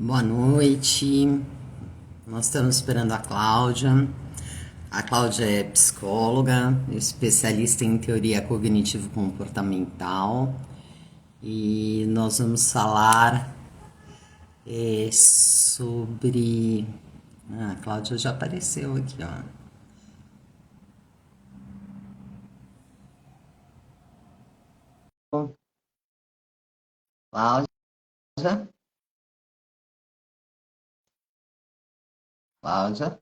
Boa noite. Nós estamos esperando a Cláudia. A Cláudia é psicóloga, especialista em teoria cognitivo-comportamental e nós vamos falar sobre. Ah, a Cláudia já apareceu aqui, ó. Cláudia, Cláudia.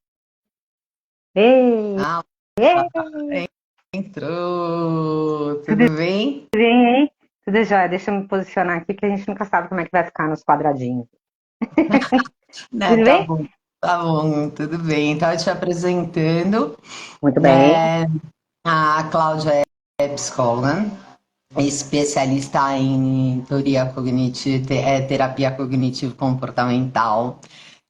Ei, Ah, ei, entrou. tudo Tudo bem? bem, hein? Tudo jóia. Deixa eu me posicionar aqui, que a gente nunca sabe como é que vai ficar nos quadradinhos. Né, Tudo tá bem? bom. Tá bom, tudo bem. Então, eu te apresentando. Muito bem. É, a Cláudia é psicóloga, é especialista em teoria cognitiva, terapia cognitivo-comportamental.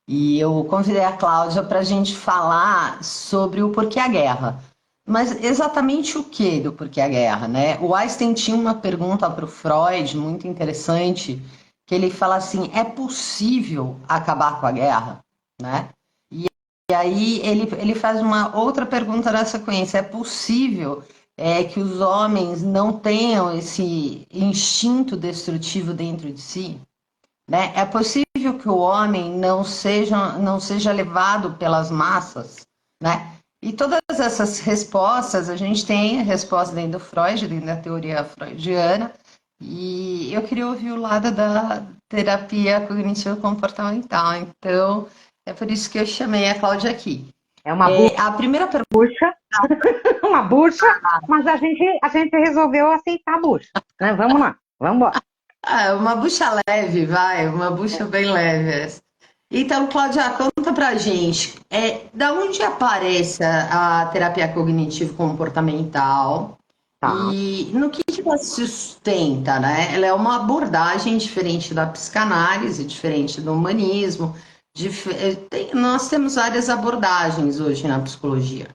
E eu convidei a Cláudia para a gente falar sobre o porquê a guerra. Mas exatamente o que do porquê a guerra, né? O Einstein tinha uma pergunta para o Freud muito interessante, que ele fala assim: é possível acabar com a guerra, né? E aí ele faz uma outra pergunta na sequência: é possível que os homens não tenham esse instinto destrutivo dentro de si? Né? É possível que o homem não seja levado pelas massas, né? E todas essas respostas, a gente tem a resposta dentro do Freud, dentro da teoria freudiana, e eu queria ouvir o lado da terapia cognitivo-comportamental. Então, é por isso que eu chamei a Cláudia aqui. É uma A primeira pergunta. bucha, uma bucha, mas a gente resolveu aceitar a bucha, né? Vamos lá, vamos embora. Ah, uma bucha leve, vai, uma bucha bem leve. Então, Cláudia, conta pra gente, da onde aparece a terapia cognitivo-comportamental Tá. e no que ela se sustenta, né? Ela é uma abordagem diferente da psicanálise, diferente do humanismo. Nós temos várias abordagens hoje na psicologia.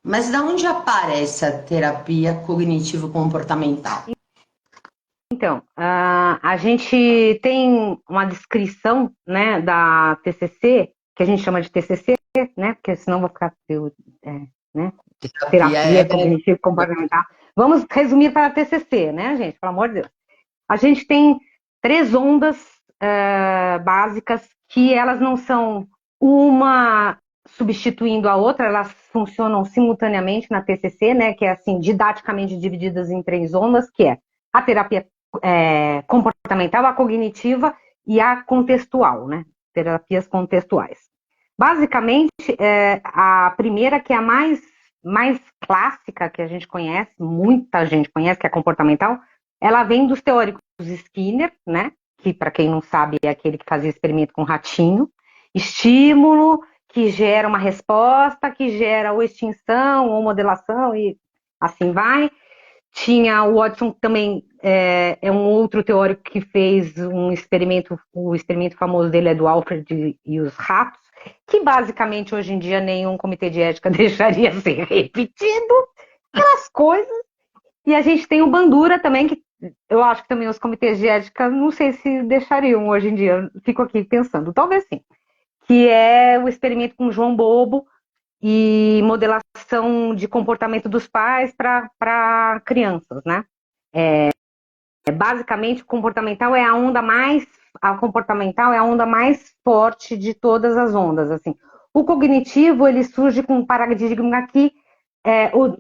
Mas da onde aparece a terapia cognitivo-comportamental? Então, a gente tem uma descrição, né, da TCC, que a gente chama de TCC, né, porque senão eu vou ficar, né, Terapia é terapia breve. cognitivo comportamental. Vamos resumir para a TCC, né, gente? Pelo amor de Deus. A gente tem três ondas básicas que elas não são uma substituindo a outra, elas funcionam simultaneamente na TCC, né? Que é assim didaticamente divididas em três ondas, que é a terapia comportamental, a cognitiva e a contextual, né? Terapias contextuais. Basicamente, a primeira, que é a mais clássica que a gente conhece, muita gente conhece, que é a comportamental, ela vem dos teóricos Skinner, né? Que, para quem não sabe, é aquele que fazia experimento com ratinho. Estímulo que gera uma resposta, que gera ou extinção ou modelação e assim vai. Tinha o Watson também, é um outro teórico que fez um experimento, o experimento famoso dele é do Alfred e os ratos, que basicamente hoje em dia nenhum comitê de ética deixaria ser repetido, aquelas coisas. E a gente tem o Bandura também, que eu acho que também os comitês de ética, não sei se deixariam hoje em dia, fico aqui pensando, talvez sim, que é o experimento com João Bobo e modelação de comportamento dos pais para crianças, né? Basicamente, o comportamental é a comportamental é a onda mais forte de todas as ondas, assim. O cognitivo, ele surge com um paradigma que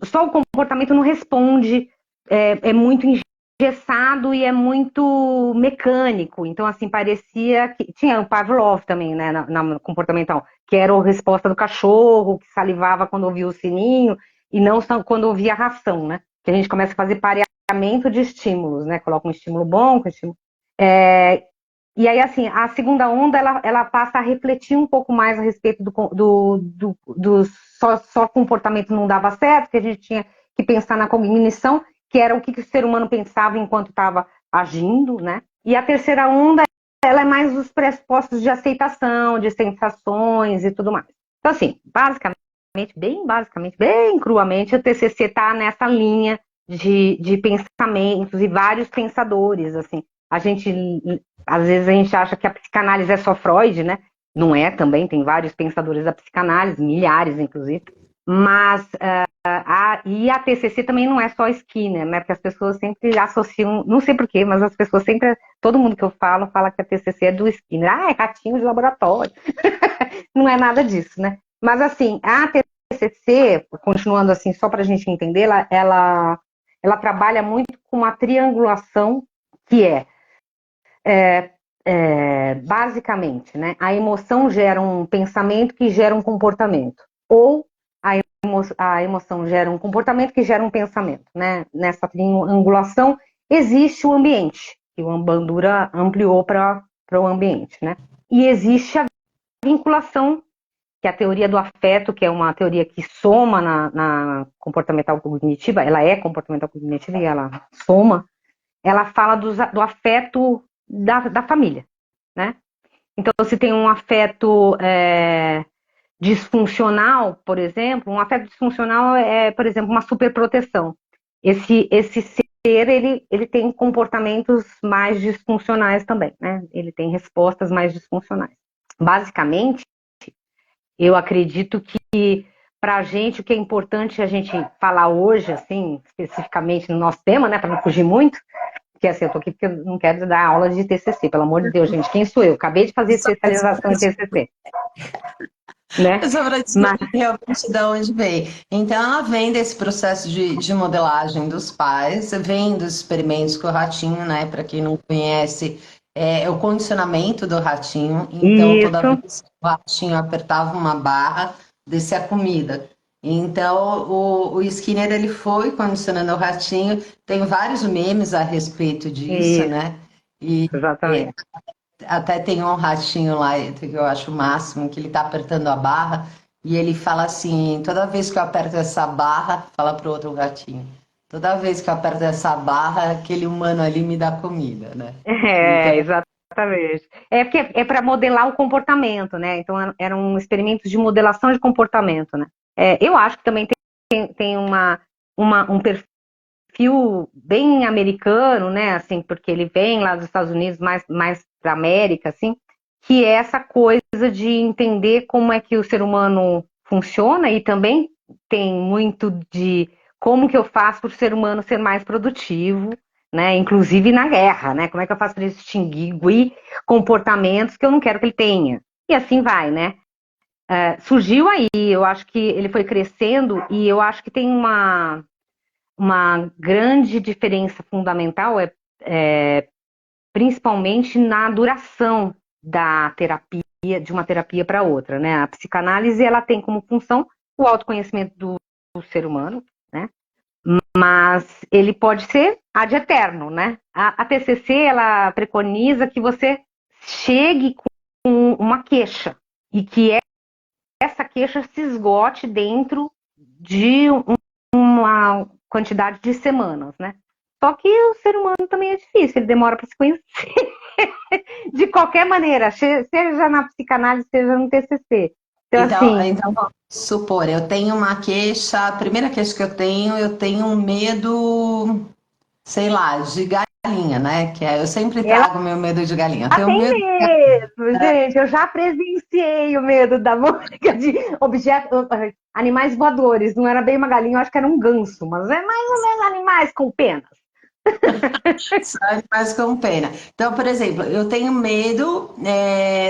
só o comportamento não responde, é muito engessado e é muito mecânico. Então, assim, parecia que. Tinha o Pavlov também, né, na comportamental, que era a resposta do cachorro, que salivava quando ouvia o sininho, e não quando ouvia a ração, né? Que a gente começa a fazer pareamento de estímulos, né? Coloca um estímulo bom, com um estímulo. E aí, assim, a segunda onda, ela passa a refletir um pouco mais a respeito do só comportamento não dava certo, que a gente tinha que pensar na cognição, que era o que o ser humano pensava enquanto estava agindo, né? E a terceira onda, ela é mais os pressupostos de aceitação, de sensações e tudo mais. Então, assim, basicamente, bem cruamente, o TCC está nessa linha de pensamentos e vários pensadores, assim. às vezes a gente acha que a psicanálise é só Freud, né? Não é também, tem vários pensadores da psicanálise, milhares, inclusive. Mas e a TCC também não é só Skinner, né? Porque as pessoas sempre associam, não sei porquê, mas as pessoas sempre, todo mundo que eu falo, fala que a TCC é do Skinner. Ah, é ratinho de laboratório. Não é nada disso, né? Mas assim, a TCC, continuando assim, só para a gente entender, ela trabalha muito com uma triangulação que basicamente, né? A emoção gera um pensamento que gera um comportamento. Ou a emoção gera um comportamento que gera um pensamento, né? Nessa triangulação existe o ambiente, que o Bandura ampliou para o ambiente, né? E existe a vinculação, que é a teoria do afeto, que é uma teoria que soma na comportamental cognitiva, ela é comportamental cognitiva e ela soma, ela fala do afeto da família, né? Então, se tem um afeto disfuncional, por exemplo, um afeto disfuncional é, por exemplo, uma superproteção. Esse ser, ele tem comportamentos mais disfuncionais também, né? Ele tem respostas mais disfuncionais. Basicamente, eu acredito que para a gente o que é importante a gente falar hoje, assim, especificamente no nosso tema, né, para não fugir muito, porque assim, eu tô aqui porque eu não quero dar aula de TCC, pelo amor de Deus, gente, quem sou eu? Acabei de fazer especialização em TCC, né? Só para Mas descobrir realmente de onde veio. Então, ela vem desse processo de modelagem dos pais, vem dos experimentos com o ratinho, né? Para quem não conhece, é o condicionamento do ratinho. Então, toda isso, vez que o ratinho apertava uma barra, descia a comida. Então, o Skinner ele foi condicionando o ratinho. Tem vários memes a respeito disso, isso, né? E exatamente. até tem um ratinho lá que eu acho o máximo, que ele tá apertando a barra e ele fala assim: toda vez que eu aperto essa barra, fala pro outro ratinho, toda vez que eu aperto essa barra, aquele humano ali me dá comida, né? Então, Exatamente. É porque é para modelar o comportamento, né? Então eram experimentos de modelação de comportamento, né? Eu acho que também tem um perfil bem americano, né? Assim, porque ele vem lá dos Estados Unidos mais para América, assim, que é essa coisa de entender como é que o ser humano funciona e também tem muito de como que eu faço para o ser humano ser mais produtivo, né? Inclusive na guerra, né? Como é que eu faço para ele extinguir comportamentos que eu não quero que ele tenha? E assim vai, né? Surgiu aí, eu acho que ele foi crescendo e eu acho que tem uma grande diferença fundamental, principalmente na duração da terapia, de uma terapia para outra, né? A psicanálise, ela tem como função o autoconhecimento do ser humano, né? Mas ele pode ser ad eterno, né? A TCC, ela preconiza que você chegue com uma queixa e que essa queixa se esgote dentro de uma quantidade de semanas, né? Só que o ser humano também é difícil, ele demora para se conhecer. De qualquer maneira, seja na psicanálise, seja no TCC. Então, assim, então, vamos supor, eu tenho uma queixa, a primeira queixa que eu tenho um medo, sei lá, de galinha, né? Que é, eu sempre ela trago meu medo de galinha. Eu tenho tem medo. mesmo, gente. Eu já presenciei o medo da Mônica de animais voadores. Não era bem uma galinha, eu acho que era um ganso, mas é mais ou menos animais com penas. Sai mais com pena. Então, por exemplo, eu tenho medo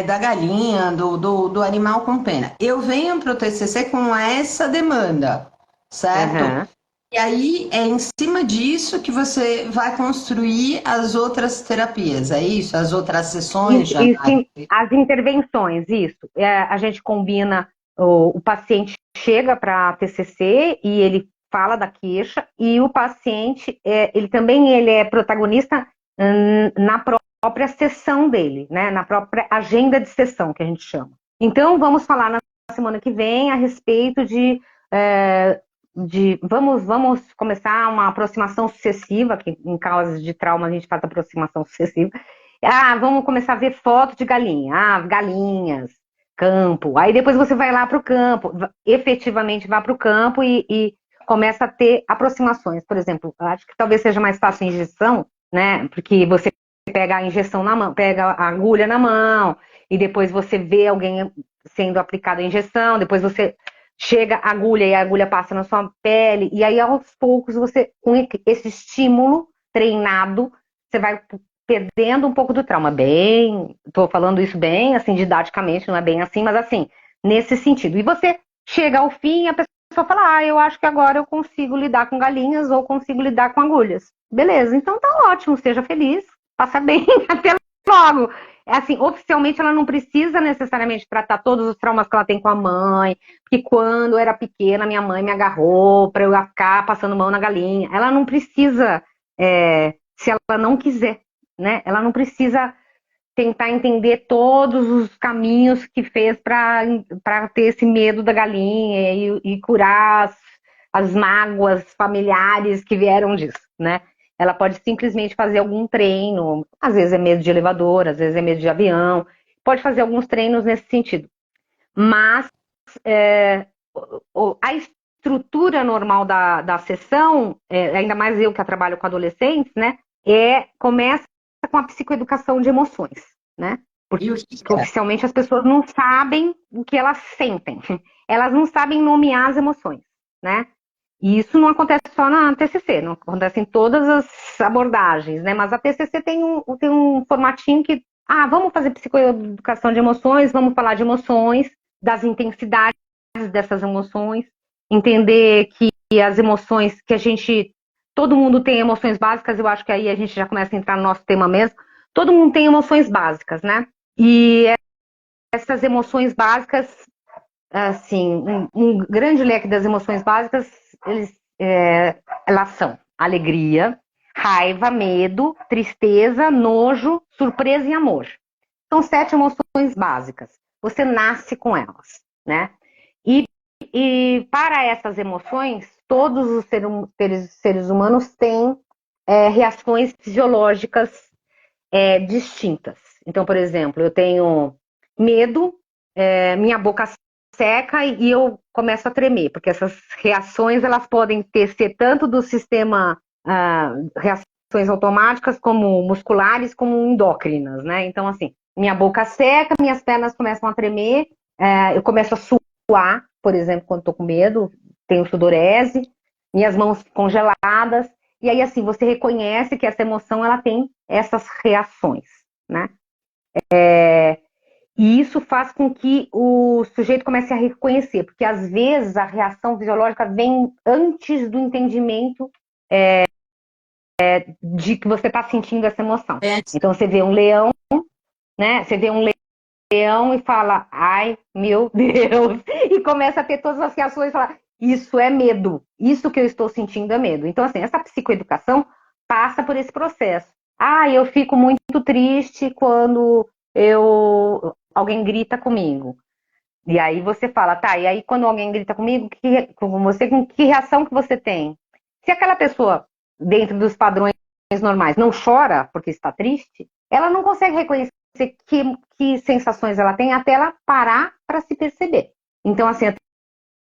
da galinha, do animal com pena. Eu venho para o TCC com essa demanda, certo? Uhum. E aí é em cima disso que você vai construir as outras terapias, é isso? As outras sessões de E sim, análise. as intervenções, isso. A gente combina, o paciente chega para a TCC e ele fala da queixa, e o paciente, ele é protagonista na própria sessão dele, né? Na própria agenda de sessão, que a gente chama. Então, vamos falar na semana que vem a respeito vamos começar uma aproximação sucessiva, que em causas de trauma a gente faz aproximação sucessiva. Vamos começar a ver foto de galinha. Galinhas, campo. Aí depois você vai lá para o campo, efetivamente vai para o campo e começa a ter aproximações. Por exemplo, acho que talvez seja mais fácil a injeção, né? Porque você pega a injeção na mão, pega a agulha na mão, e depois você vê alguém sendo aplicado a injeção, depois você chega a agulha e a agulha passa na sua pele, e aí aos poucos você, com esse estímulo treinado, você vai perdendo um pouco do trauma. Bem, estou falando isso bem, assim, didaticamente, não é bem assim, mas assim, nesse sentido. E você chega ao fim e a pessoa fala, eu acho que agora eu consigo lidar com galinhas ou consigo lidar com agulhas. Beleza, então tá ótimo, seja feliz, passa bem, até logo. É assim, oficialmente ela não precisa necessariamente tratar todos os traumas que ela tem com a mãe, porque quando eu era pequena, minha mãe me agarrou para eu ficar passando mão na galinha. Ela não precisa, se ela não quiser, né? Ela não precisa tentar entender todos os caminhos que fez para ter esse medo da galinha e curar as mágoas familiares que vieram disso, né? Ela pode simplesmente fazer algum treino, às vezes é medo de elevador, às vezes é medo de avião, pode fazer alguns treinos nesse sentido. Mas a estrutura normal da sessão, ainda mais eu que trabalho com adolescentes, né, começa com a psicoeducação de emoções, né? E o Porque que é? oficialmente as pessoas não sabem o que elas sentem, elas não sabem nomear as emoções, né? E isso não acontece só na TCC, não acontece em todas as abordagens, né? Mas a TCC tem um formatinho que, vamos fazer psicoeducação de emoções, vamos falar de emoções, das intensidades dessas emoções, entender que as emoções que todo mundo tem emoções básicas, eu acho que aí a gente já começa a entrar no nosso tema mesmo, todo mundo tem emoções básicas, né? E essas emoções básicas, assim, um grande leque das emoções básicas, elas são alegria, raiva, medo, tristeza, nojo, surpresa e amor. São 7 emoções básicas. Você nasce com elas, né? E para essas emoções, todos os seres humanos têm reações fisiológicas distintas. Então, por exemplo, eu tenho medo, minha boca seca e eu começo a tremer, porque essas reações elas podem ser tanto do sistema reações automáticas, como musculares, como endócrinas, né? Então, assim, minha boca seca, minhas pernas começam a tremer, eu começo a suar, por exemplo, quando estou com medo, tenho sudorese, minhas mãos congeladas, e aí, assim, você reconhece que essa emoção, ela tem essas reações, né? E isso faz com que o sujeito comece a reconhecer, porque às vezes a reação fisiológica vem antes do entendimento de que você está sentindo essa emoção. Então você vê um leão, né? Você vê um leão e fala, ai, meu Deus, e começa a ter todas as reações e fala, isso é medo, isso que eu estou sentindo é medo. Então, assim, essa psicoeducação passa por esse processo. Eu fico muito triste quando alguém grita comigo. E aí você fala, tá, e aí quando alguém grita comigo, com que reação que você tem? Se aquela pessoa, dentro dos padrões normais, não chora porque está triste, ela não consegue reconhecer que sensações ela tem até ela parar para se perceber. Então, assim, a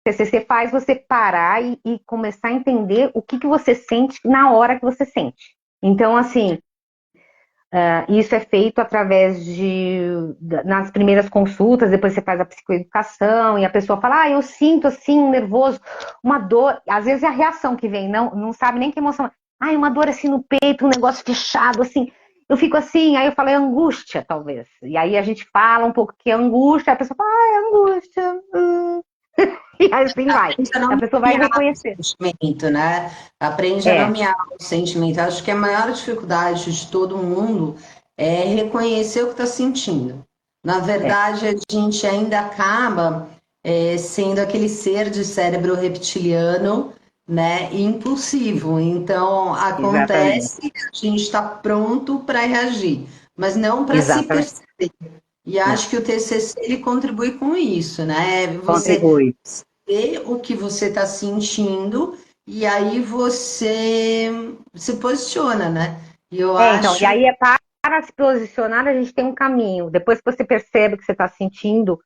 TCC faz você parar e começar a entender o que você sente na hora que você sente. Então, assim, isso é feito através nas primeiras consultas, depois você faz a psicoeducação e a pessoa fala, eu sinto assim, um nervoso, uma dor, às vezes é a reação que vem, não sabe nem que emoção. Uma dor assim no peito, um negócio fechado, assim, eu fico assim, aí eu falo, é angústia, talvez. E aí a gente fala um pouco que é angústia, a pessoa fala, é angústia. E assim vai. Aprende a A pessoa vai nomear reconhecer. o sentimento, né? Aprende a É, nomear o sentimento. Acho que a maior dificuldade de todo mundo é reconhecer o que está sentindo. Na é, verdade, a gente ainda acaba sendo aquele ser de cérebro reptiliano, né? Impulsivo. Então, exatamente. acontece que a gente está pronto para reagir, mas não para se Exatamente. perceber. E Não, acho que o TCC ele contribui com isso, né? Você contribui. ver o que você está sentindo e aí você se posiciona, né? E eu Então, e acho aí para se posicionar, a gente tem um caminho. Depois que você percebe que você está sentindo,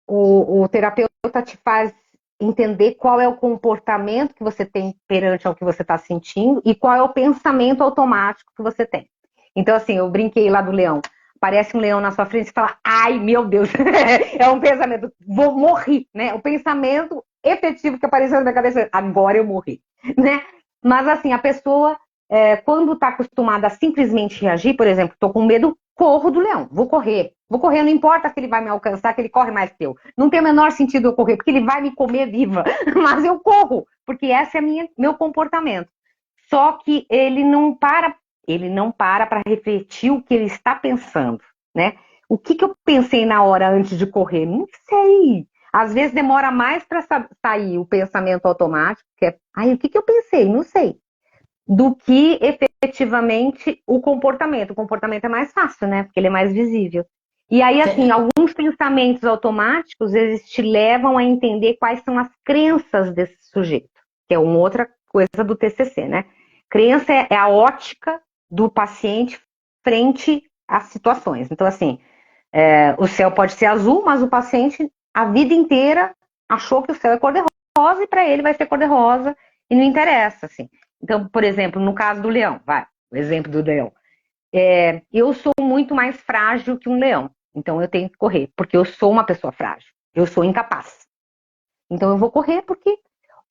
o terapeuta te faz entender qual é o comportamento que você tem perante ao que você está sentindo e qual é o pensamento automático que você tem. Então, assim, eu brinquei lá do leão. Aparece um leão na sua frente e fala, ai, meu Deus, é um pensamento, vou morrer, né? O pensamento efetivo que apareceu na minha cabeça, agora eu morri, né? Mas, assim, a pessoa, quando está acostumada a simplesmente reagir, por exemplo, estou com medo, corro do leão, vou correr, não importa se ele vai me alcançar, que ele corre mais que eu. Não tem o menor sentido eu correr, porque ele vai me comer viva, mas eu corro, porque esse é meu comportamento. Só que ele não para refletir o que ele está pensando, né? O que eu pensei na hora antes de correr? Não sei. Às vezes demora mais para sair o pensamento automático, que é, ai, o que eu pensei? Não sei. Do que efetivamente o comportamento. O comportamento é mais fácil, né? Porque ele é mais visível. E aí, assim, alguns pensamentos automáticos, eles te levam a entender quais são as crenças desse sujeito, que é uma outra coisa do TCC, né? Crença é a ótica do paciente frente às situações. Então, assim, o céu pode ser azul, mas o paciente, a vida inteira, achou que o céu é cor-de-rosa e para ele vai ser cor-de-rosa e não interessa, assim. Então, por exemplo, no caso do leão, o exemplo do leão. Eu sou muito mais frágil que um leão, então eu tenho que correr, porque eu sou uma pessoa frágil, eu sou incapaz. Então eu vou correr porque.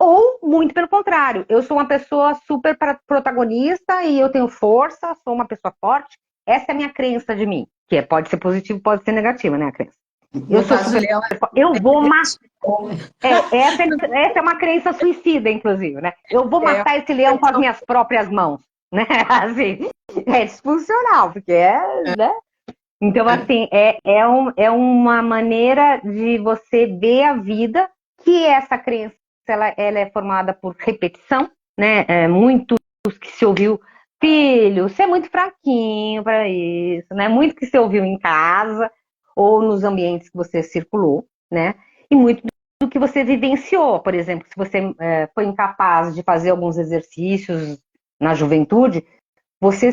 Ou, muito pelo contrário, eu sou uma pessoa super protagonista e eu tenho força, sou uma pessoa forte. Essa é a minha crença de mim, que pode ser positivo, pode ser negativa, né, a crença. Eu sou super. Eu vou matar. Essa é uma crença suicida, inclusive, né? Eu vou matar esse leão com as minhas próprias mãos, né? Assim, é disfuncional, porque né? Então, assim, é uma maneira de você ver a vida, que essa crença, ela é formada por repetição, né? Muitos que se ouviu, filho, você é muito fraquinho para isso, né? Muito que se ouviu em casa ou nos ambientes que você circulou, né? E muito do que você vivenciou. Por exemplo, se você foi incapaz de fazer alguns exercícios na juventude, você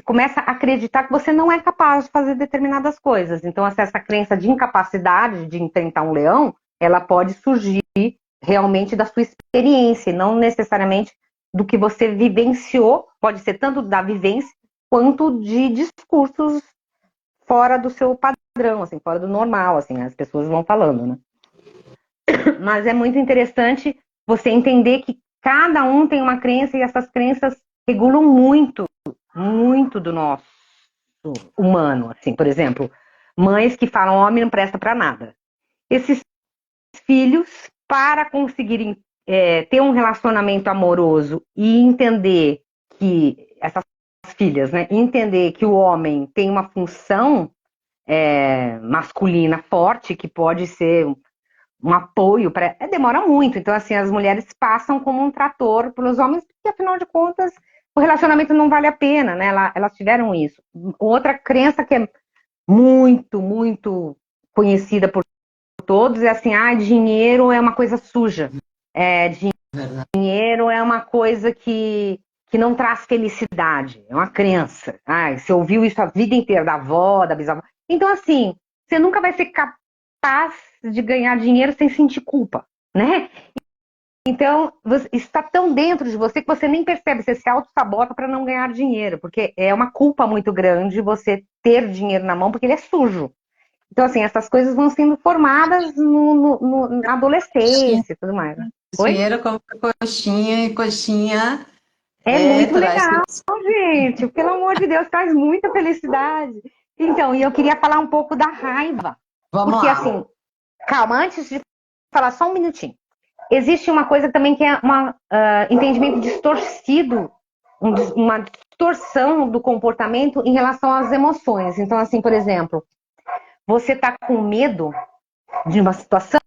começa a acreditar que você não é capaz de fazer determinadas coisas. Então, essa crença de incapacidade de enfrentar um leão, ela pode surgir realmente da sua experiência, não necessariamente do que você vivenciou, pode ser tanto da vivência quanto de discursos fora do seu padrão, assim, fora do normal, assim, as pessoas vão falando, né? Mas é muito interessante você entender que cada um tem uma crença e essas crenças regulam muito, muito do nosso humano, assim, por exemplo, mães que falam homem não presta para nada. Esses filhos, para conseguirem ter um relacionamento amoroso e entender que essas filhas, né, entender que o homem tem uma função masculina forte, que pode ser um apoio para. Demora muito. Então, assim, as mulheres passam como um trator pelos homens, porque afinal de contas o relacionamento não vale a pena, né? Elas tiveram isso. Outra crença que é muito, muito conhecida por todos é assim: dinheiro é uma coisa suja. Dinheiro é uma coisa que não traz felicidade. É uma crença. Você ouviu isso a vida inteira, da avó, da bisavó. Então, assim, você nunca vai ser capaz de ganhar dinheiro sem sentir culpa, né? Então, está tão dentro de você que você nem percebe, você se auto-sabota para não ganhar dinheiro, porque é uma culpa muito grande você ter dinheiro na mão, porque ele é sujo. Então, assim, essas coisas vão sendo formadas na adolescência e tudo mais. Né? Dinheiro compra coxinha e coxinha muito traz legal, gente. Pelo amor de Deus, traz muita felicidade. Então, e eu queria falar um pouco da raiva. Vamos porque, lá. assim, calma, antes de falar só um minutinho. Existe uma coisa também que é um entendimento distorcido, uma distorção do comportamento em relação às emoções. Então, assim, por exemplo, você está com medo de uma situação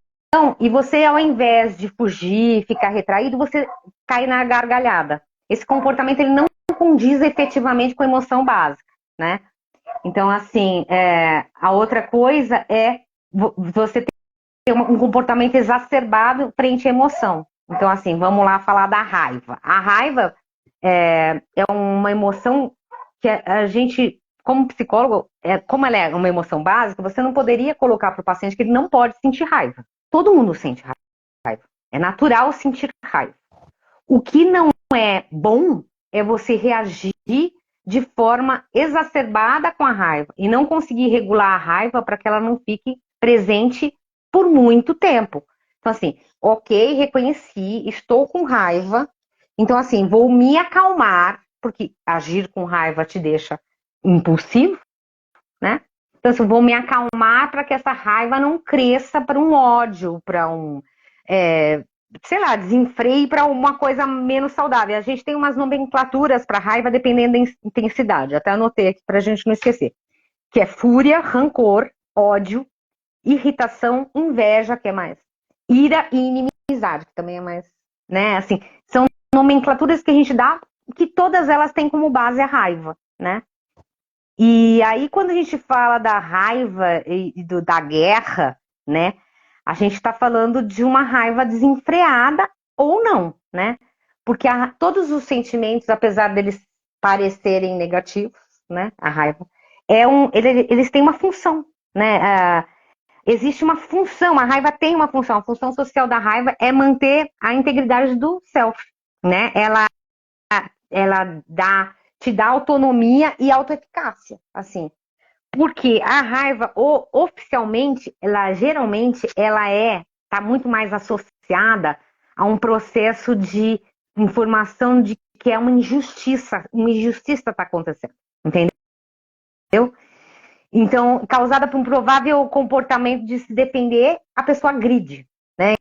e você, ao invés de fugir, ficar retraído, você cai na gargalhada. Esse comportamento ele não condiz efetivamente com a emoção básica, né? Então, assim, a outra coisa é você ter um comportamento exacerbado frente à emoção. Então, assim, vamos lá falar da raiva. A raiva é uma emoção que a gente, como psicólogo, como ela é uma emoção básica, você não poderia colocar para o paciente que ele não pode sentir raiva. Todo mundo sente raiva. É natural sentir raiva. O que não é bom é você reagir de forma exacerbada com a raiva e não conseguir regular a raiva para que ela não fique presente por muito tempo. Então, assim, ok, reconheci, estou com raiva, então, assim, vou me acalmar, porque agir com raiva te deixa impulsivo, né? Então, assim, vou me acalmar para que essa raiva não cresça para um ódio, para sei lá, desenfreie para uma coisa menos saudável. A gente tem umas nomenclaturas para raiva dependendo da intensidade. Até anotei aqui para a gente não esquecer. Que é fúria, rancor, ódio, irritação, inveja, que é mais ira e inimizade, que também é mais, né? Assim, são nomenclaturas que a gente dá, que todas elas têm como base a raiva, né? E aí, quando a gente fala da raiva e da guerra, né? A gente está falando de uma raiva desenfreada ou não, né? Porque todos os sentimentos, apesar deles parecerem negativos, né? A raiva, eles têm uma função, né? Existe uma função, a raiva tem uma função. A função social da raiva é manter a integridade do self, né? Ela te dá autonomia e autoeficácia, assim. Porque a raiva, oficialmente, geralmente, está muito mais associada a um processo de informação de que é uma injustiça está acontecendo, entendeu? Então, causada por um provável comportamento de se defender, a pessoa agride, né?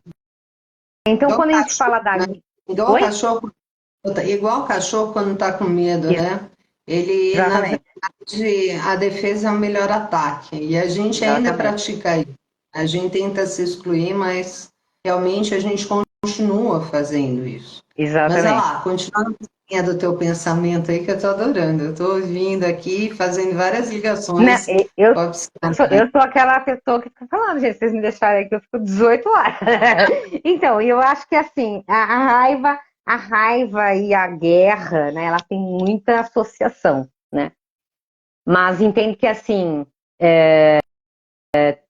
Então, Igual quando a gente cachorro, fala da... né? Igual Oi? cachorro, igual cachorro quando tá com medo, né? Ele, na Exatamente, verdade, a defesa é o melhor ataque. E a gente ainda exatamente, pratica isso. A gente tenta se excluir, mas realmente a gente continua fazendo isso. Mas olha exatamente. lá, continua na linha do teu pensamento aí que eu tô adorando. Eu tô ouvindo aqui, fazendo várias Né, ligações eu, com a eu psicanálise. sou aquela pessoa que fica falando, gente, vocês me deixarem aqui, eu fico 18 horas. Então, eu acho que assim, a raiva e a guerra, né, ela tem muita associação, né? Mas entendo que assim,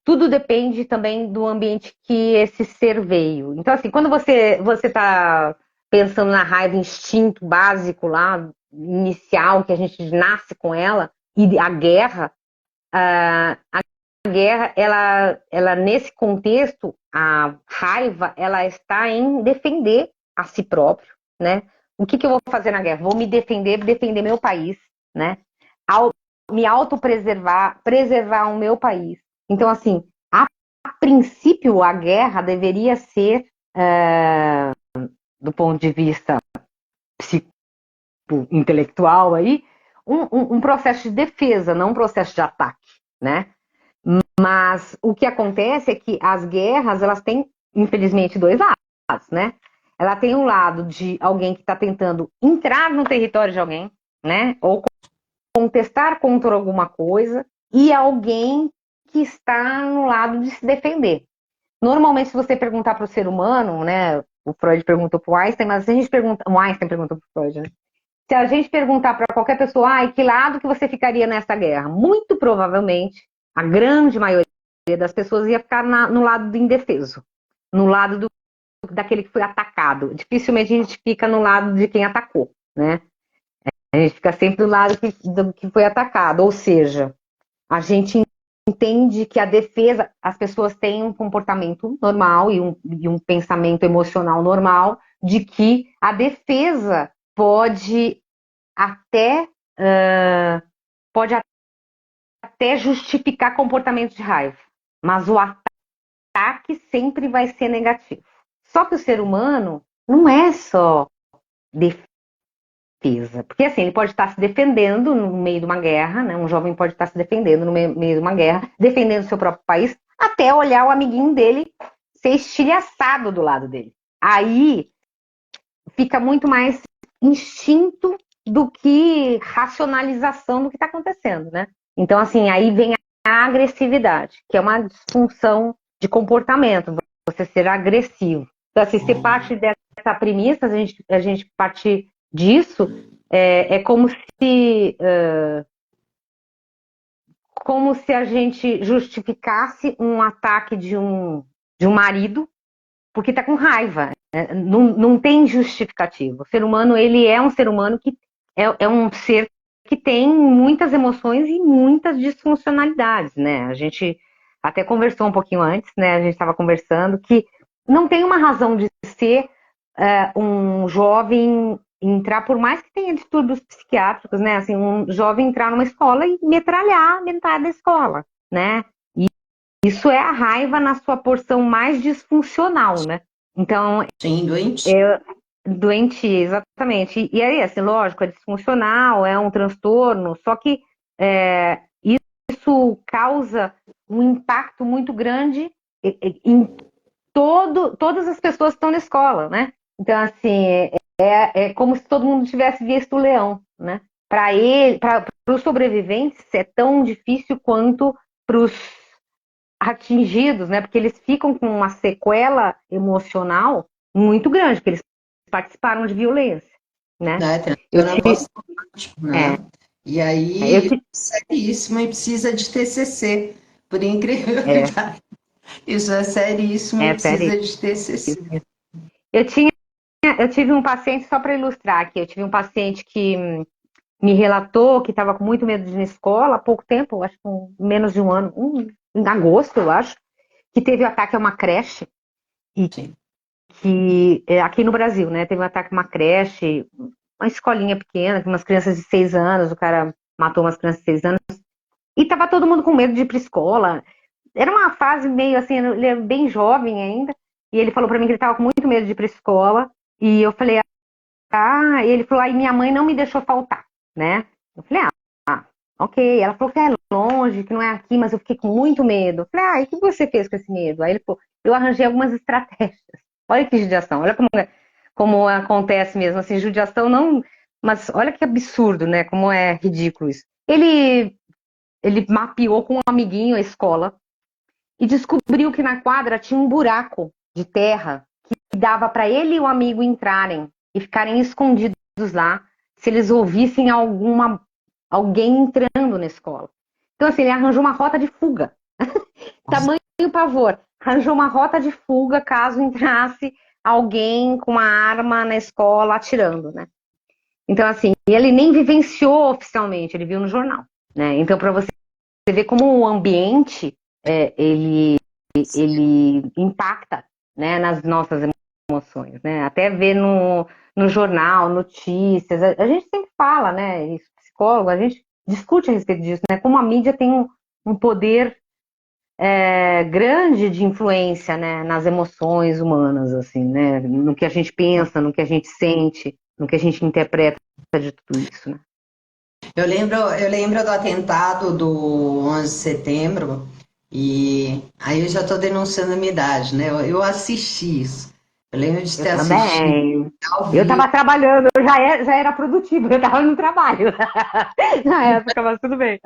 tudo depende também do ambiente que esse ser veio. Então, assim, quando você está pensando na raiva, instinto básico lá, inicial, que a gente nasce com ela, e a guerra, ela nesse contexto, a raiva, ela está em defender a si próprio, né? O que eu vou fazer na guerra? Vou me defender meu país, né? Me autopreservar, preservar o meu país. Então, assim, a princípio, a guerra deveria ser, do ponto de vista psico-intelectual aí, um processo de defesa, não um processo de ataque, né? Mas o que acontece é que as guerras, elas têm, infelizmente, dois lados, né? Ela tem um lado de alguém que está tentando entrar no território de alguém, né? Ou contestar contra alguma coisa, e alguém que está no lado de se defender. Normalmente, se você perguntar para o ser humano, né? O Freud perguntou para o Einstein, mas se a gente pergunta, o Einstein perguntou para o Freud, né? Se a gente perguntar para qualquer pessoa, que lado que você ficaria nessa guerra? Muito provavelmente, a grande maioria das pessoas ia ficar no lado do indefeso, no lado daquele que foi atacado. Dificilmente a gente fica no lado de quem atacou, né? A gente fica sempre do lado do que foi atacado. Ou seja, a gente entende que a defesa, as pessoas têm um comportamento normal e um pensamento emocional normal de que a defesa pode até uh, pode até justificar comportamento de raiva, mas o ataque sempre vai ser negativo. Só que o ser humano não é só defesa, porque assim, ele pode estar se defendendo no meio de uma guerra, né? Um jovem pode estar se defendendo no meio de uma guerra, defendendo seu próprio país, até olhar o amiguinho dele ser estilhaçado do lado dele. Aí fica muito mais instinto do que racionalização do que está acontecendo, né? Então, assim, aí vem a agressividade, que é uma disfunção de comportamento, você ser agressivo. Então, assim, se parte dessa premissa, a gente partir disso, é como se a gente justificasse um ataque de um marido porque está com raiva. Não tem justificativa. O ser humano, ele é um ser humano que é um ser que tem muitas emoções e muitas disfuncionalidades, né? A gente até conversou um pouquinho antes, né? A gente estava conversando que não tem uma razão de ser um jovem entrar, por mais que tenha distúrbios psiquiátricos, né? Assim, um jovem entrar numa escola e metralhar metade da escola, né? E isso é a raiva na sua porção mais disfuncional, né? Então, Sim, doente. doente, exatamente. E aí, assim, lógico, é disfuncional, é um transtorno, só que isso causa um impacto muito grande em todas as pessoas que estão na escola, né? Então, assim, é como se todo mundo tivesse visto o leão, né? Para os sobreviventes, é tão difícil quanto para os atingidos, né? Porque eles ficam com uma sequela emocional muito grande, porque eles participaram de violência, né? Né? Eu Transtorno tive, pós-traumático, é, né? E eu aí, tive, seríssimo e precisa de TCC, por incrível que é, pareça. Isso é seríssimo e é sério. precisa de TCC. Eu tinha, eu tive um paciente, só para ilustrar aqui, eu tive um paciente que me relatou que estava com muito medo de ir na escola há pouco tempo, acho que com menos de um ano, em agosto, eu acho, que teve o ataque a uma creche, e Sim. que aqui no Brasil, né? Teve um ataque a uma creche, uma escolinha pequena, com umas crianças de 6 anos, o cara matou umas crianças de 6 anos, e tava todo mundo com medo de ir para escola. Era uma fase meio assim, ele é bem jovem ainda, e ele falou para mim que ele tava com muito medo de ir para escola, e eu falei, e ele falou, aí minha mãe não me deixou faltar, né? Eu falei, ok. Ela falou que é longe, que não é aqui, mas eu fiquei com muito medo. Eu falei, e o que você fez com esse medo? Aí ele falou, eu arranjei algumas estratégias. Olha que judiação, olha como acontece mesmo, assim, judiação não, mas olha que absurdo, né? Como é ridículo isso. Ele mapeou com um amiguinho a escola e descobriu que na quadra tinha um buraco de terra que dava para ele e o amigo entrarem e ficarem escondidos lá se eles ouvissem alguém entrando na escola. Então, assim, ele arranjou uma rota de fuga. Tamanho pavor. Arranjou uma rota de fuga caso entrasse alguém com uma arma na escola atirando, né? Então, assim, ele nem vivenciou oficialmente, ele viu no jornal, né? Então, para você ver como o ambiente, ele impacta, né, nas nossas emoções, né? Até ver no jornal, notícias, a gente sempre fala, né? Isso, psicólogo, a gente discute a respeito disso, né? Como a mídia tem um poder grande de influência, né, nas emoções humanas, assim, né? No que a gente pensa, no que a gente sente, no que a gente interpreta de tudo isso, né? Eu lembro do atentado do 11 de setembro, e aí eu já estou denunciando a minha idade, né? Eu assisti isso. Eu lembro de Eu ter assistido também. ao Eu vivo. estava trabalhando, eu já era produtiva, eu estava no trabalho. Na época, mas tudo bem.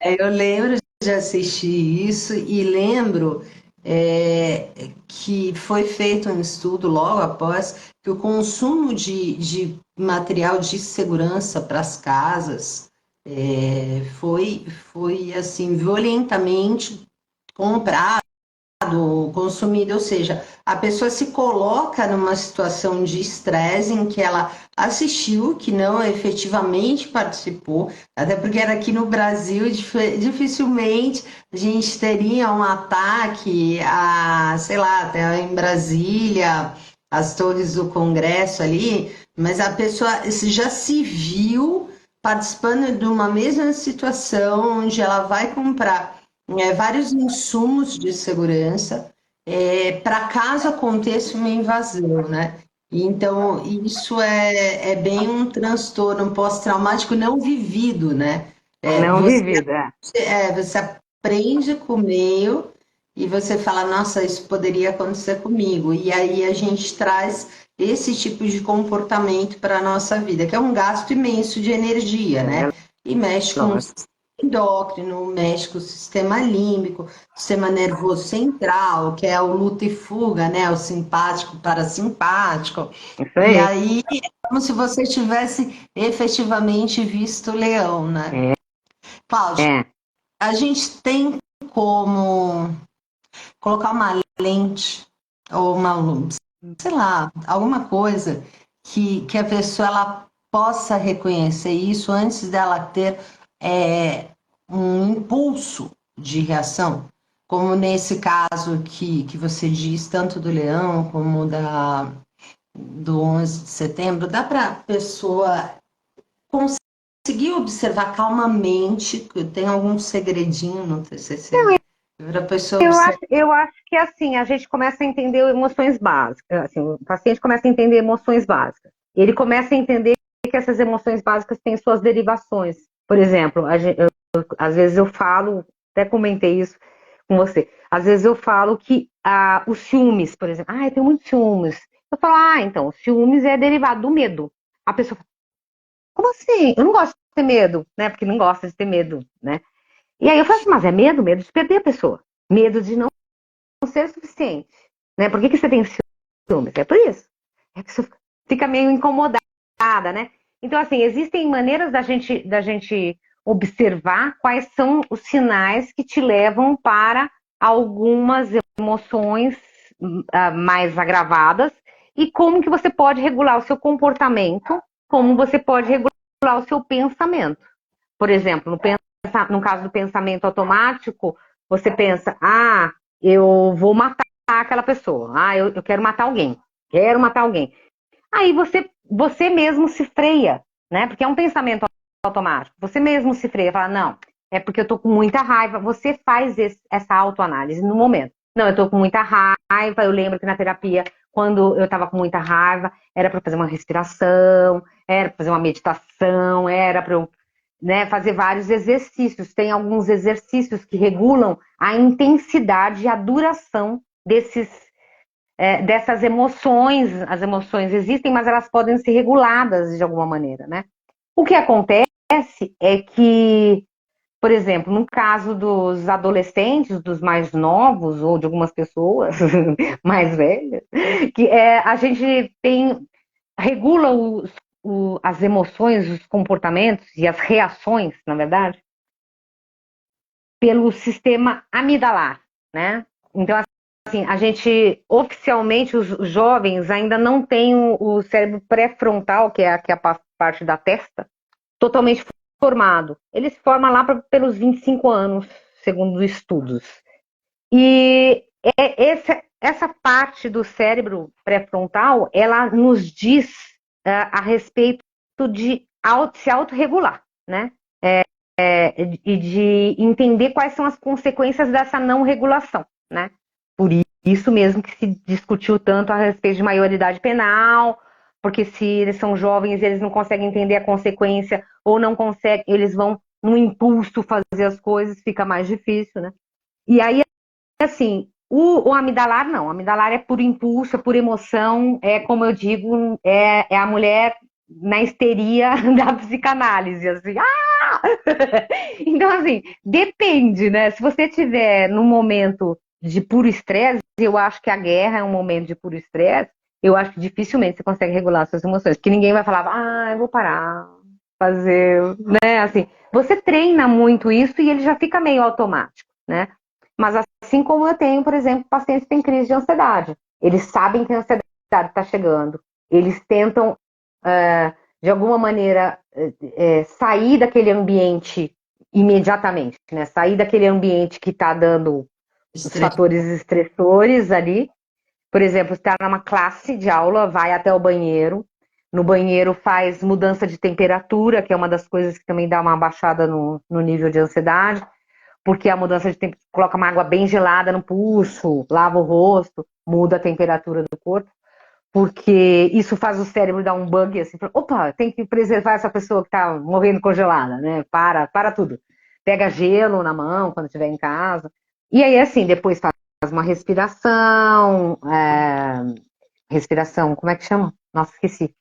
Eu lembro de assistir isso e lembro é, que foi feito um estudo logo após que o consumo de material de segurança para as casas foi assim violentamente comprado, consumido, ou seja, a pessoa se coloca numa situação de estresse em que ela assistiu, que não efetivamente participou, até porque era aqui no Brasil, dificilmente a gente teria um ataque sei lá, até em Brasília, as torres do Congresso ali, mas a pessoa já se viu participando de uma mesma situação onde ela vai comprar vários insumos de segurança para caso aconteça uma invasão, né? Então, isso é bem um transtorno pós-traumático não vivido, né? É, Não você, vivida. você aprende com o meio e você fala, nossa, isso poderia acontecer comigo. E aí a gente traz esse tipo de comportamento para a nossa vida, que é um gasto imenso de energia, É, né? E mexe com o lógico. sistema endócrino, mexe com o sistema límbico, sistema nervoso central, que é o luta e fuga, né? O simpático, parasimpático. Isso E aí. aí é como se você tivesse efetivamente visto o leão, né? É, Cláudio, é. a gente tem como colocar uma lente ou uma, sei lá, alguma coisa que a pessoa ela possa reconhecer isso antes dela ter um impulso de reação, como nesse caso que você diz, tanto do leão como do 11 de setembro, dá para a pessoa conseguir observar calmamente, que tem algum segredinho no TCC, para a pessoa observar. Eu acho que assim, a gente começa a entender emoções básicas. Assim, o paciente começa a entender emoções básicas. Ele começa a entender que essas emoções básicas têm suas derivações. Por exemplo, às vezes eu falo, até comentei isso com você, às vezes eu falo que os ciúmes, por exemplo, eu tenho muitos ciúmes. Eu falo, então, ciúmes é derivado do medo. A pessoa fala, como assim? Eu não gosto de ter medo, né? Porque não gosta de ter medo, né? E aí eu falo assim, mas é medo? Medo de perder a pessoa. Medo de não ser suficiente, né? Por que você tem ciúmes? É por isso. É que você fica meio incomodada, né? Então, assim, existem maneiras da gente observar quais são os sinais que te levam para algumas emoções mais agravadas e como que você pode regular o seu comportamento, como você pode regular o seu pensamento. Por exemplo, no caso do pensamento automático, você pensa, eu vou matar aquela pessoa, eu quero matar alguém, quero matar alguém. Aí você mesmo se freia, né? Porque é um pensamento automático. Você mesmo se freia, fala, não, é porque eu tô com muita raiva. Você faz essa autoanálise no momento. Não, eu tô com muita raiva. Eu lembro que na terapia, quando eu tava com muita raiva, era para fazer uma respiração, era para fazer uma meditação, era para eu, né, fazer vários exercícios. Tem alguns exercícios que regulam a intensidade e a duração dessas emoções. As emoções existem, mas elas podem ser reguladas de alguma maneira, né? O que acontece é que, por exemplo, no caso dos adolescentes, dos mais novos, ou de algumas pessoas mais velhas, que a gente regula as emoções, os comportamentos e as reações, na verdade, pelo sistema amidalar, né? Então, assim, a gente, oficialmente, os jovens ainda não têm o cérebro pré-frontal, que é a parte da testa, totalmente formado. Ele se forma lá pelos 25 anos, segundo os estudos. E essa parte do cérebro pré-frontal, ela nos diz a respeito de se autorregular, né? E de entender quais são as consequências dessa não regulação, né? Por isso mesmo que se discutiu tanto a respeito de maioridade penal, porque se eles são jovens, eles não conseguem entender a consequência, ou não conseguem, eles vão no impulso fazer as coisas, fica mais difícil, né? E aí, assim, o amidalar não, o amidalar é por impulso, é por emoção, é como eu digo, é a mulher na histeria da psicanálise, assim, Então, assim, depende, né? Se você tiver num momento de puro estresse, eu acho que a guerra é um momento de puro estresse, eu acho que dificilmente você consegue regular suas emoções, porque ninguém vai falar, eu vou parar, fazer, né? Assim, você treina muito isso e ele já fica meio automático, né? Mas assim como eu tenho, por exemplo, pacientes que têm crise de ansiedade, eles sabem que a ansiedade está chegando, eles tentam, de alguma maneira, sair daquele ambiente imediatamente, né? Sair daquele ambiente que está dando os fatores estressores ali. Por exemplo, está numa classe de aula, vai até o banheiro, no banheiro faz mudança de temperatura, que é uma das coisas que também dá uma baixada no nível de ansiedade, porque a mudança de temperatura coloca uma água bem gelada no pulso, lava o rosto, muda a temperatura do corpo, porque isso faz o cérebro dar um bug, assim, opa, tem que preservar essa pessoa que está morrendo congelada, né? Para tudo. Pega gelo na mão quando estiver em casa. E aí, assim, depois faz uma respiração, respiração, como é que chama? Nossa, esqueci.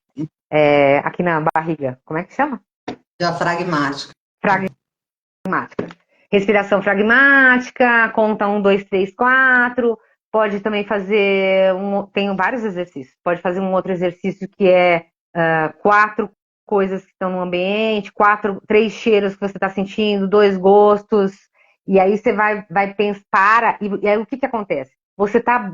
Aqui na barriga, como é que chama? Diafragmática. Fragmática. Respiração fragmática, conta 1, 2, 3, 4. Pode também fazer, tem vários exercícios. Pode fazer um outro exercício que é 4 coisas que estão no ambiente, 3 cheiros que você está sentindo, 2 gostos. E aí você vai pensar, e aí o que acontece? Você está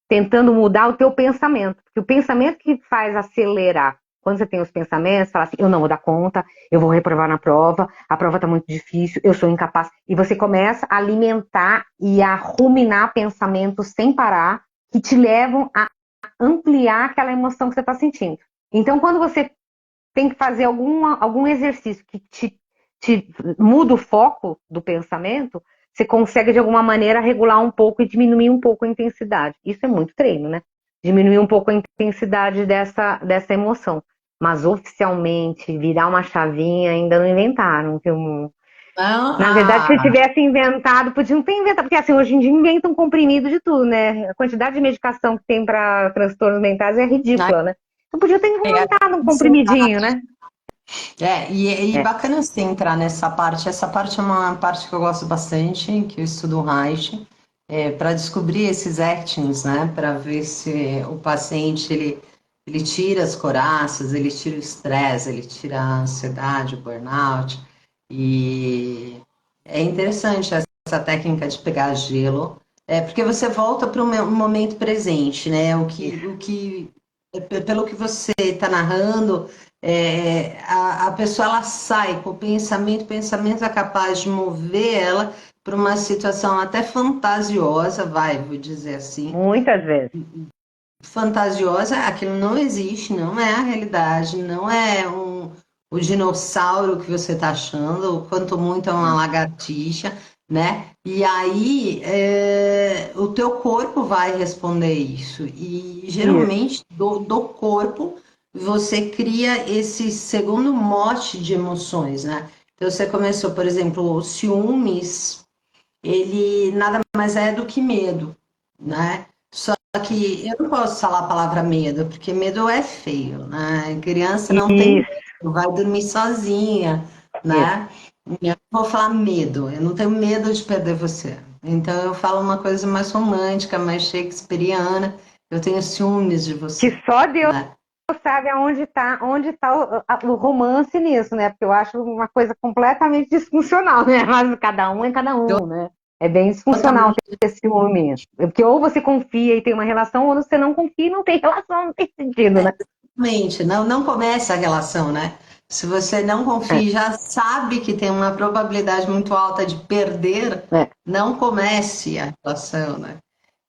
tentando mudar o teu pensamento, porque o pensamento que faz acelerar. quando você tem os pensamentos, fala assim, eu não vou dar conta, eu vou reprovar na prova, a prova está muito difícil, eu sou incapaz. E você começa a alimentar e a ruminar pensamentos sem parar, que te levam a ampliar aquela emoção que você está sentindo. Então, quando você tem que fazer algum exercício que te muda o foco do pensamento, você consegue, de alguma maneira, regular um pouco e diminuir um pouco a intensidade. Isso é muito treino, né? Diminuir um pouco a intensidade dessa emoção. Mas, oficialmente, virar uma chavinha, ainda não inventaram. Viu? Não, Na verdade, se tivesse inventado, podiam ter inventado. Porque, assim, hoje em dia inventam comprimido de tudo, né? A quantidade de medicação que tem para transtornos mentais é ridícula, né? Então, podia ter é, inventado um comprimidinho, né? e É. bacana você entrar nessa parte. Essa parte é uma parte que eu gosto bastante, que eu estudo o Reich, para descobrir esses actions, né? Para ver se o paciente ele tira as coraças, ele tira o estresse, ele tira a ansiedade, o burnout. E é interessante essa técnica de pegar gelo, porque você volta para o momento presente, né? Pelo que você está narrando, a pessoa ela sai com o pensamento é capaz de mover ela para uma situação até fantasiosa, vou dizer assim. Muitas vezes. Fantasiosa, aquilo não existe, não é a realidade, não é o dinossauro que você está achando, quanto muito é uma lagartixa, né? E aí o teu corpo vai responder isso. E Isso. geralmente do corpo você cria esse segundo mote de emoções, né? Então você começou, por exemplo, o ciúmes, ele nada mais é do que medo, né? Só que eu não posso falar a palavra medo, porque medo é feio, né? Criança não tem Isso, medo, vai dormir sozinha, isso. né? Eu não vou falar medo, eu não tenho medo de perder você. Então eu falo uma coisa mais romântica, mais shakespeariana. Eu tenho ciúmes de Que você, só Deus né? sabe onde tá o romance nisso, né? Porque eu acho uma coisa completamente disfuncional, né? Mas cada um é cada um, né? É bem disfuncional Totalmente. ter ciúme. Porque ou você confia e tem uma relação, ou você não confia e não tem relação, não tem sentido, né? Exatamente, não começa a relação, né? Se você não confia É, e já sabe que tem uma probabilidade muito alta de perder, é. não comece a relação, né?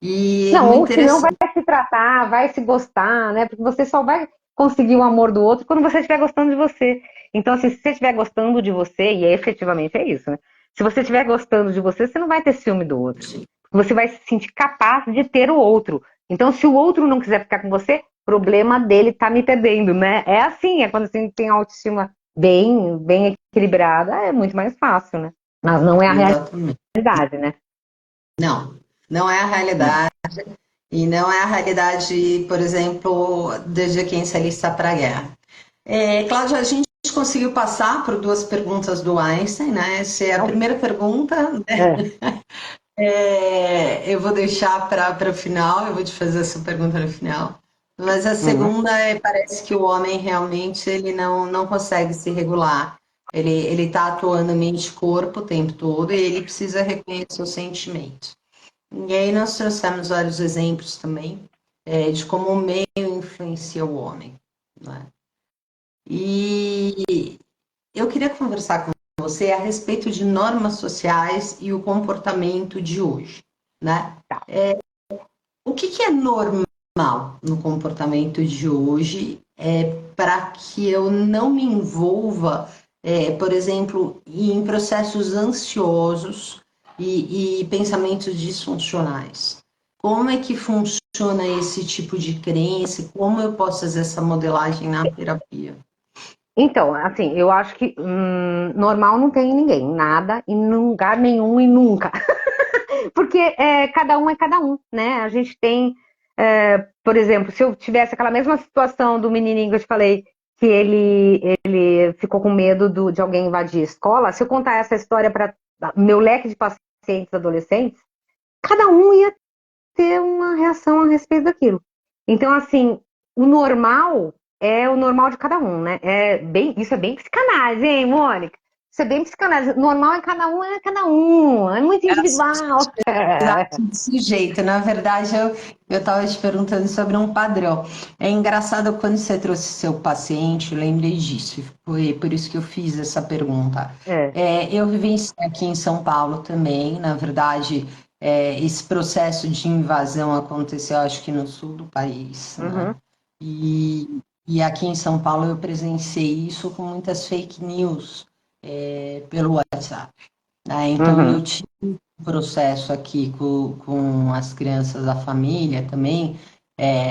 E é Não, muito ou se não vai interessante. se tratar, vai se gostar, né? Porque você só vai conseguir o amor do outro quando você estiver gostando de você. Então, assim, se você estiver gostando de você, e efetivamente é isso, né? Se você estiver gostando de você, você não vai ter ciúme do outro. Você vai se sentir capaz de ter o outro. Então, se o outro não quiser ficar com você, problema dele tá me perdendo, né? É assim, é quando você tem a autoestima bem equilibrada, é muito mais fácil, né? Mas não é a Exatamente. realidade, né? Não, não é a realidade. E não é a realidade, por exemplo, desde quem se alista para a guerra. Cláudia, a gente conseguiu passar por duas perguntas do Einstein, né? Essa é a Então, primeira pergunta, né? é. Eu vou deixar para o final, eu vou te fazer essa pergunta no final. Mas a Uhum. segunda parece que o homem realmente ele não consegue se regular. Ele está atuando mente e corpo o tempo todo e ele precisa reconhecer os sentimentos. E aí nós trouxemos vários exemplos também de como o meio influencia o homem, né? E eu queria conversar com você a respeito de normas sociais e o comportamento de hoje, né? Tá. O que é normal no comportamento de hoje para que eu não me envolva, por exemplo, em processos ansiosos e pensamentos disfuncionais? Como é que funciona esse tipo de crença? Como eu posso fazer essa modelagem na terapia? Então, assim, eu acho que normal não tem ninguém, nada, em lugar nenhum e nunca. Porque cada um é cada um, né? A gente tem, por exemplo, se eu tivesse aquela mesma situação do menininho que eu te falei, que ele ficou com medo de alguém invadir a escola, se eu contar essa história para meu leque de pacientes adolescentes, cada um ia ter uma reação a respeito daquilo. Então, assim, o normal é o normal de cada um, né? Isso é bem psicanálise, hein, Mônica? ser bem psicanálise. Normal é cada um, é muito individual. Exato, desse jeito. Na verdade, eu estava te perguntando sobre um padrão. É engraçado quando você trouxe seu paciente, eu lembrei disso. Foi por isso que eu fiz essa pergunta. É. Eu vivenciei aqui em São Paulo também. Na verdade, esse processo de invasão aconteceu, acho que no sul do país, né? Uhum, E aqui em São Paulo eu presenciei isso com muitas fake news, pelo WhatsApp, né? Então, eu uhum. tive um processo aqui com as crianças da família também,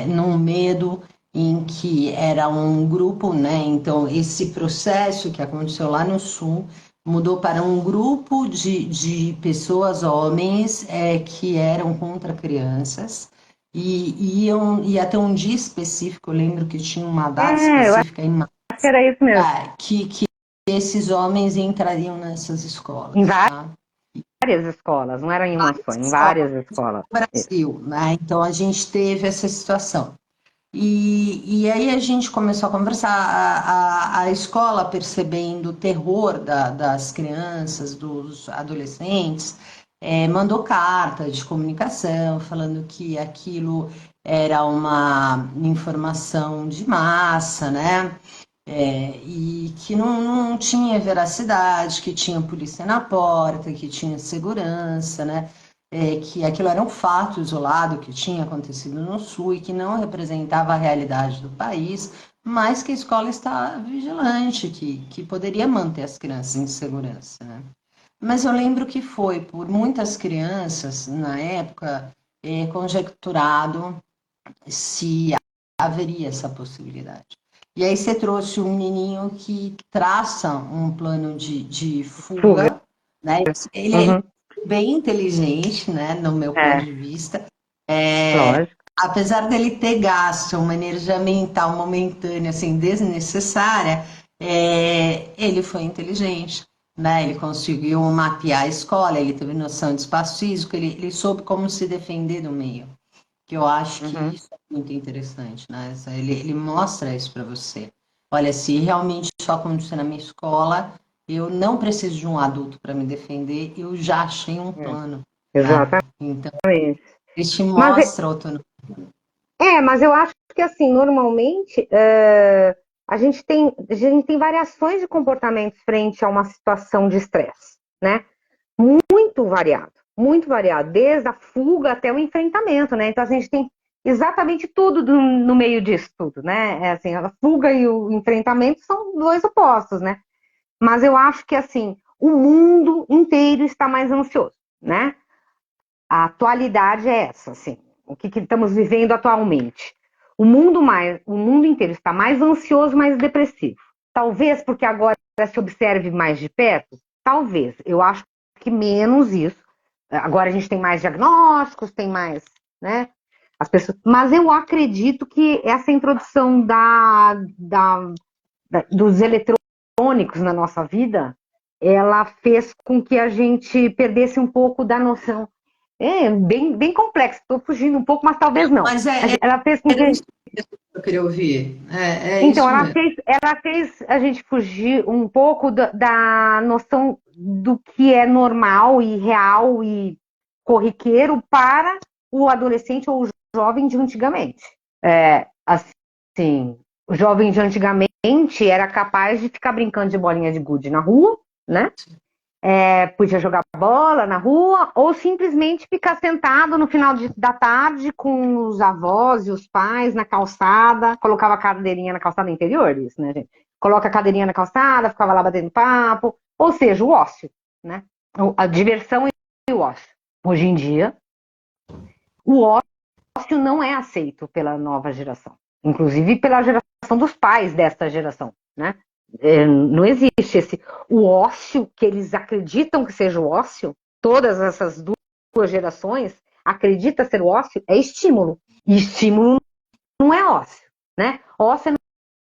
num medo em que era um grupo, né? Então, esse processo que aconteceu lá no Sul mudou para um grupo de pessoas, homens, que eram contra crianças. E ia ter um dia específico, eu lembro que tinha uma data Eu específica em acho que era isso mesmo. que esses homens entrariam nessas Em escolas, tá? várias escolas, não era em uma só, em Só várias escolas. no Brasil, né? Então a gente teve essa situação. E aí a gente começou a conversar, a escola percebendo o terror das crianças, dos adolescentes, mandou carta de comunicação falando que aquilo era uma informação de massa, né? E que não tinha veracidade, que tinha polícia na porta, que tinha segurança, né? Que aquilo era um fato isolado que tinha acontecido no Sul e que não representava a realidade do país, mas que a escola está vigilante, que poderia manter as crianças em segurança, né? Mas eu lembro que foi por muitas crianças, na época, conjecturado se haveria essa possibilidade. E aí você trouxe um menininho que traça um plano de Fuga. fuga, né? Ele Uhum. é bem inteligente, né, no meu ponto É, de vista. lógico. Apesar dele ter gasto uma energia mental momentânea, assim, desnecessária, ele foi inteligente, né? Ele conseguiu mapear a escola, ele teve noção de espaço físico, ele soube como se defender do meio, que eu acho que Uhum. isso é muito interessante, né? Ele mostra isso para você. Olha, se realmente isso acontecer na minha escola, eu não preciso de um adulto para me defender, eu já achei um É, plano, né? exatamente. Então, ele te Mas, mostra autonomia. mas eu acho que assim, normalmente a gente tem variações de comportamentos frente a uma situação de estresse, né? Muito variado, desde a fuga até o enfrentamento, né? Então a gente tem exatamente tudo no meio disso tudo, né? Assim, a fuga e o enfrentamento são dois opostos, né? Mas eu acho que assim, o mundo inteiro está mais ansioso, né? A atualidade é essa, assim, o que estamos vivendo atualmente. O mundo inteiro está mais ansioso, mais depressivo. Talvez porque agora se observe mais de perto, talvez. Eu acho que menos isso. Agora a gente tem mais diagnósticos, tem mais, né? As pessoas. Mas eu acredito que essa introdução dos eletrônicos na nossa vida, ela fez com que a gente perdesse um pouco da noção. Bem, bem complexo. Estou fugindo um pouco, mas talvez não. Mas Ela fez com era que. isso que eu queria ouvir. É Então, isso ela mesmo. fez, ela fez a gente fugir um pouco da noção do que é normal e real e corriqueiro para o adolescente ou o jovem de antigamente. Assim, o jovem de antigamente era capaz de ficar brincando de bolinha de gude na rua, né? Podia jogar bola na rua ou simplesmente ficar sentado no final da tarde com os avós e os pais na calçada, colocava a cadeirinha na calçada interior, isso, né, gente? Coloca a cadeirinha na calçada, ficava lá batendo papo, ou seja, o ócio, né? A diversão e o ócio. Hoje em dia, o ócio não é aceito pela nova geração, inclusive pela geração dos pais desta geração, né? Não existe o ócio que eles acreditam que seja o ócio. Todas essas duas gerações acreditam ser o ócio é estímulo. E estímulo não é ócio, né? Ócio é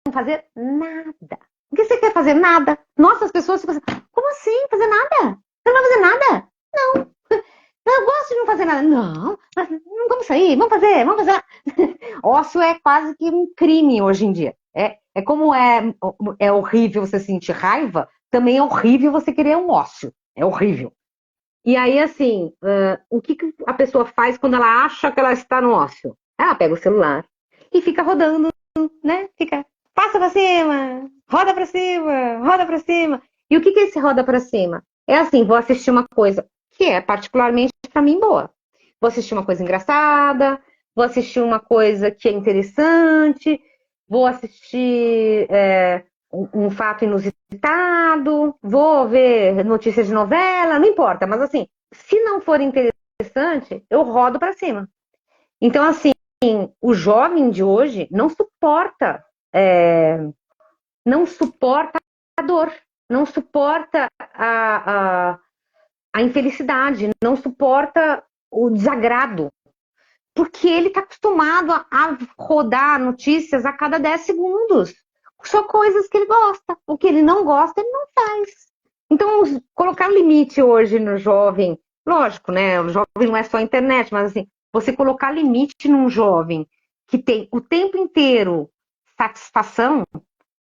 não fazer nada. O que você quer fazer? Nada. Nossa, as pessoas ficam assim, como assim? Fazer nada? Você não vai fazer nada? Não. Eu gosto de não fazer nada. Não, vamos sair, vamos fazer. Ócio é quase que um crime hoje em dia. É como é horrível você sentir raiva, também é horrível você querer um ócio. É horrível. E aí, assim, o que a pessoa faz quando ela acha que ela está no ócio? Ela pega o celular e fica rodando, né? Fica, passa pra cima, roda pra cima, roda pra cima. E o que é esse roda pra cima? É assim, vou assistir uma coisa que é particularmente pra mim boa. Vou assistir uma coisa engraçada, vou assistir uma coisa que é interessante, vou assistir um fato inusitado, vou ver notícias de novela, não importa, mas assim, se não for interessante, eu rodo para cima. Então, assim, o jovem de hoje não suporta a dor, não suporta a infelicidade, não suporta o desagrado, porque ele está acostumado a rodar notícias a cada 10 segundos. Só coisas que ele gosta. O que ele não gosta, ele não faz. Então, colocar limite hoje no jovem, lógico, né? O jovem não é só a internet, mas assim, você colocar limite num jovem que tem o tempo inteiro satisfação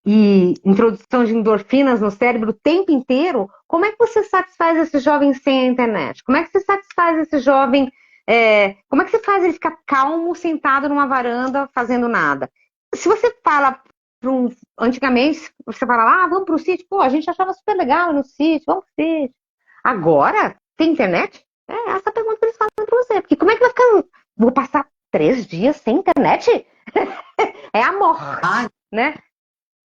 e introdução de endorfinas no cérebro o tempo inteiro, como é que você satisfaz esse jovem sem a internet? Como é que você satisfaz esse jovem? Como é que você faz ele ficar calmo, sentado numa varanda, fazendo nada? Se você fala antigamente, você fala, vamos para o sítio, pô, a gente achava super legal no sítio, vamos pro sítio. Agora, tem internet? É essa pergunta que eles fazem para você, porque como é que vai ficar? Vou passar 3 dias sem internet? É amor, né?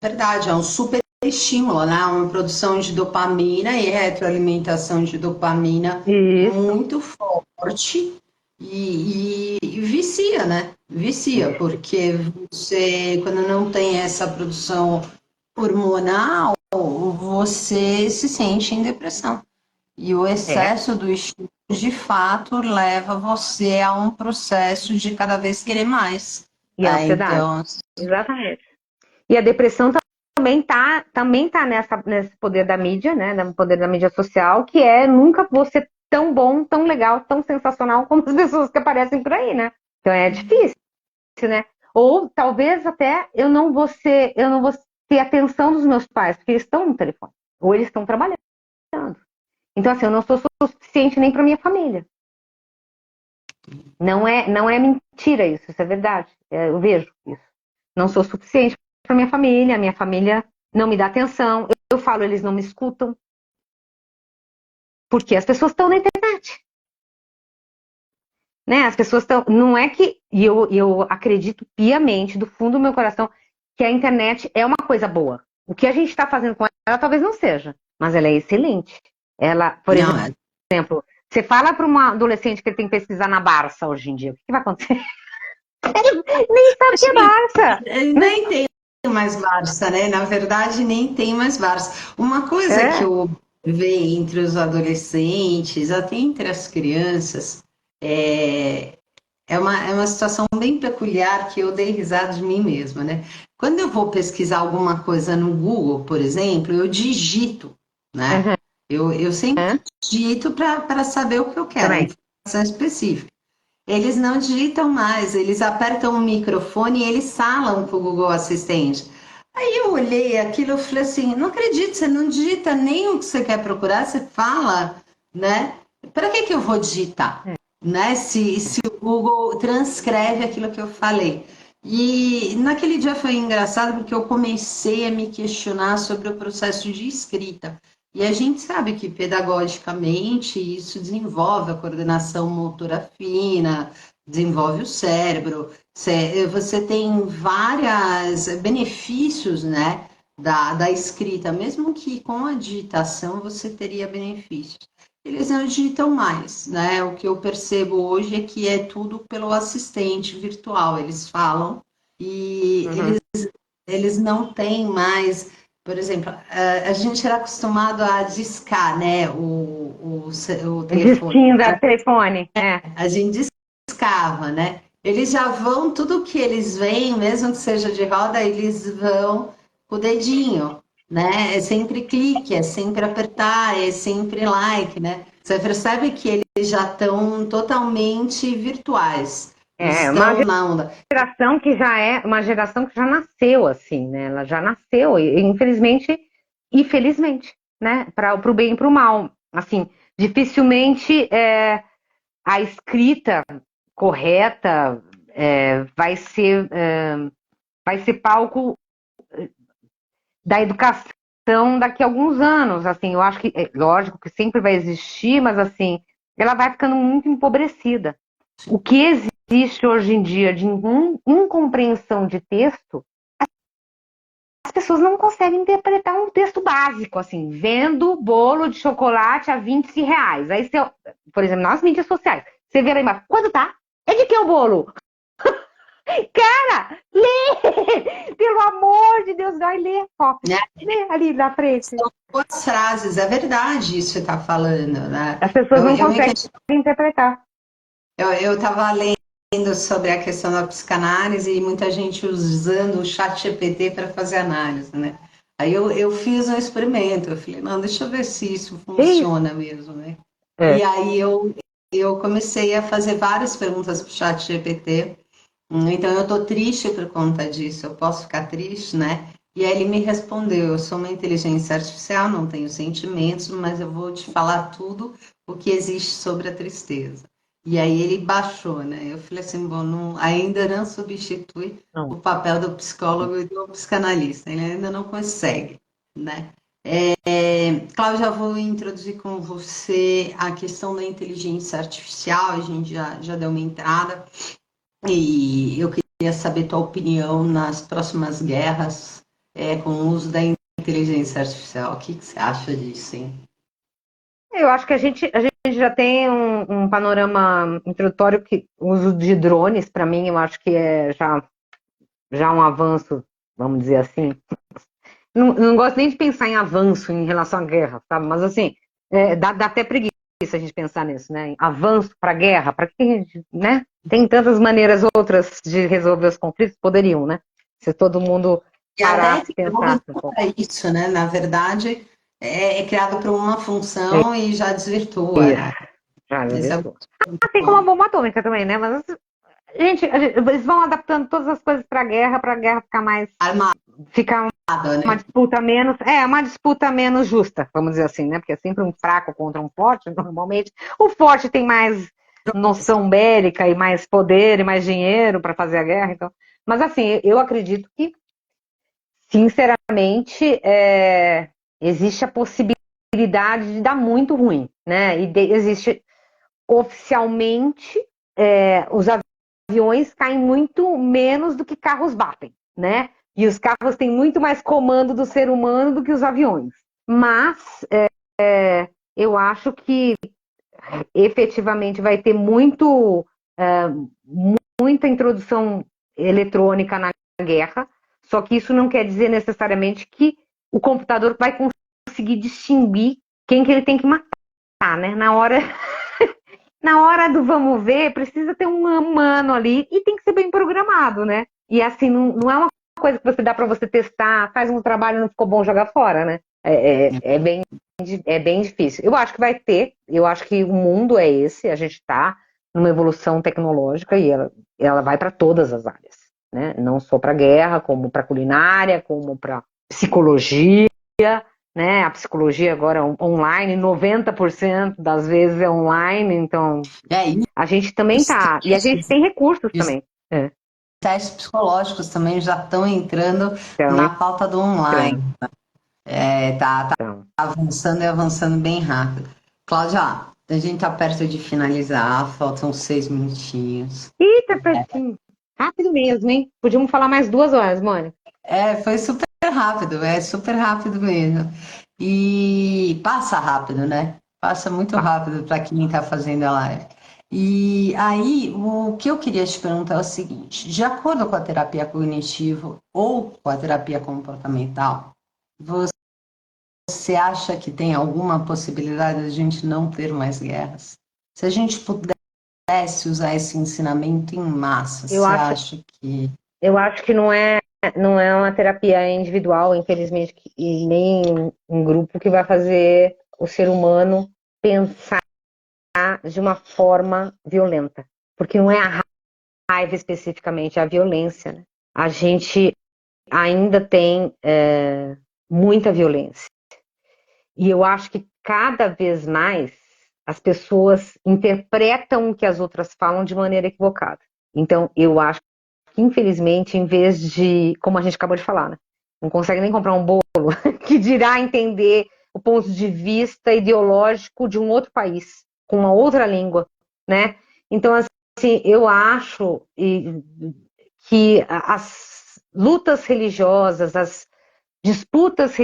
Verdade, é um super estímulo, né? Uma produção de dopamina e retroalimentação de dopamina Isso. muito forte e vicia, né? Vicia, porque você, quando não tem essa produção hormonal, você se sente em depressão. E o É, excesso do estímulo, de fato, leva você a um processo de cada vez querer mais. e a ansiedade. Então, Exatamente. E a depressão também tá nesse poder da mídia, né? No poder da mídia social, que é nunca vou ser tão bom, tão legal, tão sensacional como as pessoas que aparecem por aí, né? Então é difícil, né? Ou talvez até eu não vou ter a atenção dos meus pais, porque eles estão no telefone, ou eles estão trabalhando. Então, assim, eu não sou suficiente nem para minha família. Não é mentira isso é verdade. Eu vejo isso. Não sou suficiente para minha família não me dá atenção. Eu falo, eles não me escutam, porque as pessoas estão na internet, né? As pessoas estão, não é que, e eu acredito piamente do fundo do meu coração que a internet é uma coisa boa. O que a gente está fazendo com ela talvez não seja, mas ela é excelente. Ela, por não, exemplo, você fala para uma adolescente que ele tem que pesquisar na Barça hoje em dia, o que vai acontecer? Ele nem sabe o que é Barça, né? nem tem mais Barça, né? Na verdade, nem tem mais Barça. Uma coisa que É, eu vejo entre os adolescentes, até entre as crianças, é, é uma situação bem peculiar que eu dei risada de mim mesma, né? Quando eu vou pesquisar alguma coisa no Google, por exemplo, eu digito, né? uhum, Eu sempre digito para saber o que eu quero, a também. informação específica. Eles não digitam mais, eles apertam o microfone e eles falam com o Google Assistente. Aí eu olhei aquilo e falei assim, não acredito, você não digita nem o que você quer procurar, você fala, né? Para que eu vou digitar? Né? Se o Google transcreve aquilo que eu falei. E naquele dia foi engraçado porque eu comecei a me questionar sobre o processo de escrita. E a gente sabe que pedagogicamente isso desenvolve a coordenação motora fina, desenvolve o cérebro. Você tem vários benefícios, né, da escrita, mesmo que com a digitação você teria benefícios. Eles não digitam mais, né? O que eu percebo hoje é que é tudo pelo assistente virtual. Eles falam e Uhum. eles não têm mais, por exemplo, a gente era acostumado a discar, né, o O telefone. disquinho da telefone. A gente discava, né? Eles já vão, tudo que eles veem, mesmo que seja de roda, eles vão com o dedinho, né? É sempre clique, é sempre apertar, é sempre like, né? Você percebe que eles já estão totalmente virtuais, Uma estão na onda. geração que já é uma geração que já nasceu assim, né? Ela já nasceu, infelizmente e felizmente. né? Para o bem e para o mal. Assim, dificilmente a escrita correta vai ser palco da educação daqui a alguns anos. Assim, eu acho que, lógico que sempre vai existir, mas assim, ela vai ficando muito empobrecida. O que existe hoje em dia de incompreensão de texto, as pessoas não conseguem interpretar um texto básico, assim, vendo bolo de chocolate a R$ 20. Aí você, por exemplo, nas mídias sociais, você vê lá embaixo, quanto tá? É de que o bolo? Cara, lê! Pelo amor de Deus, vai ler, copy. Né? Lê ali na frente. São duas frases, é verdade isso que você está falando, né? As pessoas Eu, não eu me conseguem interpretar. Eu estava lendo sobre a questão da psicanálise e muita gente usando o chat GPT para fazer análise, né? Aí eu fiz um experimento, eu falei, não, deixa eu ver se isso É isso. funciona mesmo, né? E É. aí eu comecei a fazer várias perguntas para o chat GPT. Então eu tô triste por conta disso, eu posso ficar triste, né? E aí ele me respondeu, eu sou uma inteligência artificial, não tenho sentimentos, mas eu vou te falar tudo o que existe sobre a tristeza. E aí ele baixou, né? Eu falei assim, bom, ainda não substitui o Não. papel do psicólogo e do psicanalista, ele ainda não consegue, né? Cláudia, eu vou introduzir com você a questão da inteligência artificial, a gente já deu uma entrada, e eu queria saber tua opinião nas próximas guerras com o uso da inteligência artificial. O que você acha disso, hein? Eu acho que a gente já tem um panorama introdutório que o uso de drones, para mim, eu acho que é já um avanço, vamos dizer assim. Não gosto nem de pensar em avanço em relação à guerra, sabe? Mas assim, dá até preguiça a gente pensar nisso, né? Em avanço para a guerra, para que a gente, né? Tem tantas maneiras outras de resolver os conflitos, poderiam, né? Se todo mundo E até é parasse e criado pensasse um pouco. para isso, né? Na verdade, é criado para uma função e já desvirtua, Isso, né? já Esse é viu? muito Assim como a bom. bomba atômica também, né? Mas eles vão adaptando todas as coisas para a guerra ficar Armada, uma né? disputa menos, uma disputa menos justa, vamos dizer assim, né? Porque é sempre um fraco contra um forte, normalmente. O forte tem mais noção bélica e mais poder e mais dinheiro para fazer a guerra, então. Mas assim, eu acredito que, sinceramente, existe a possibilidade de dar muito ruim, né? Existe oficialmente os aviões caem muito menos do que carros batem, né? E os carros têm muito mais comando do ser humano do que os aviões. Mas eu acho que efetivamente vai ter muita introdução eletrônica na guerra, só que isso não quer dizer necessariamente que o computador vai conseguir distinguir quem que ele tem que matar, né? Na hora do vamos ver, precisa ter um humano ali e tem que ser bem programado, né? E assim, não é uma coisa que você dá para você testar, faz um trabalho e não ficou bom jogar fora, né? É bem difícil. Eu acho que vai ter, eu acho que o mundo é esse, a gente está numa evolução tecnológica e ela vai para todas as áreas, né? Não só para guerra, como para culinária, como para psicologia, né? A psicologia agora é online, 90% das vezes é online, então E a gente também os tá. E a gente tem recursos testes, também. É, testes psicológicos também já estão entrando então, na pauta do online. então, Tá então. avançando e avançando bem rápido. Cláudia, a gente tá perto de finalizar, faltam 6 minutinhos. Ih, tá pertinho. Rápido mesmo, hein? Podíamos falar mais 2 horas, Mônica. Foi super rápido, é super rápido mesmo. E passa rápido, né? Passa muito rápido para quem está fazendo a live. E aí, o que eu queria te perguntar é o seguinte: de acordo com a terapia cognitivo ou com a terapia comportamental, você acha que tem alguma possibilidade de a gente não ter mais guerras? Se a gente pudesse usar esse ensinamento em massa, Eu você acho, acha que. eu acho que não é uma terapia individual, infelizmente, e nem um grupo que vai fazer o ser humano pensar de uma forma violenta. Porque não é a raiva especificamente, é a violência, né? A gente ainda tem muita violência. E eu acho que cada vez mais as pessoas interpretam o que as outras falam de maneira equivocada. Então, eu acho que, infelizmente, em vez de, como a gente acabou de falar, né, não consegue nem comprar um bolo, que dirá entender o ponto de vista ideológico de um outro país, com uma outra língua, né? Então, assim, eu acho que as lutas religiosas, as disputas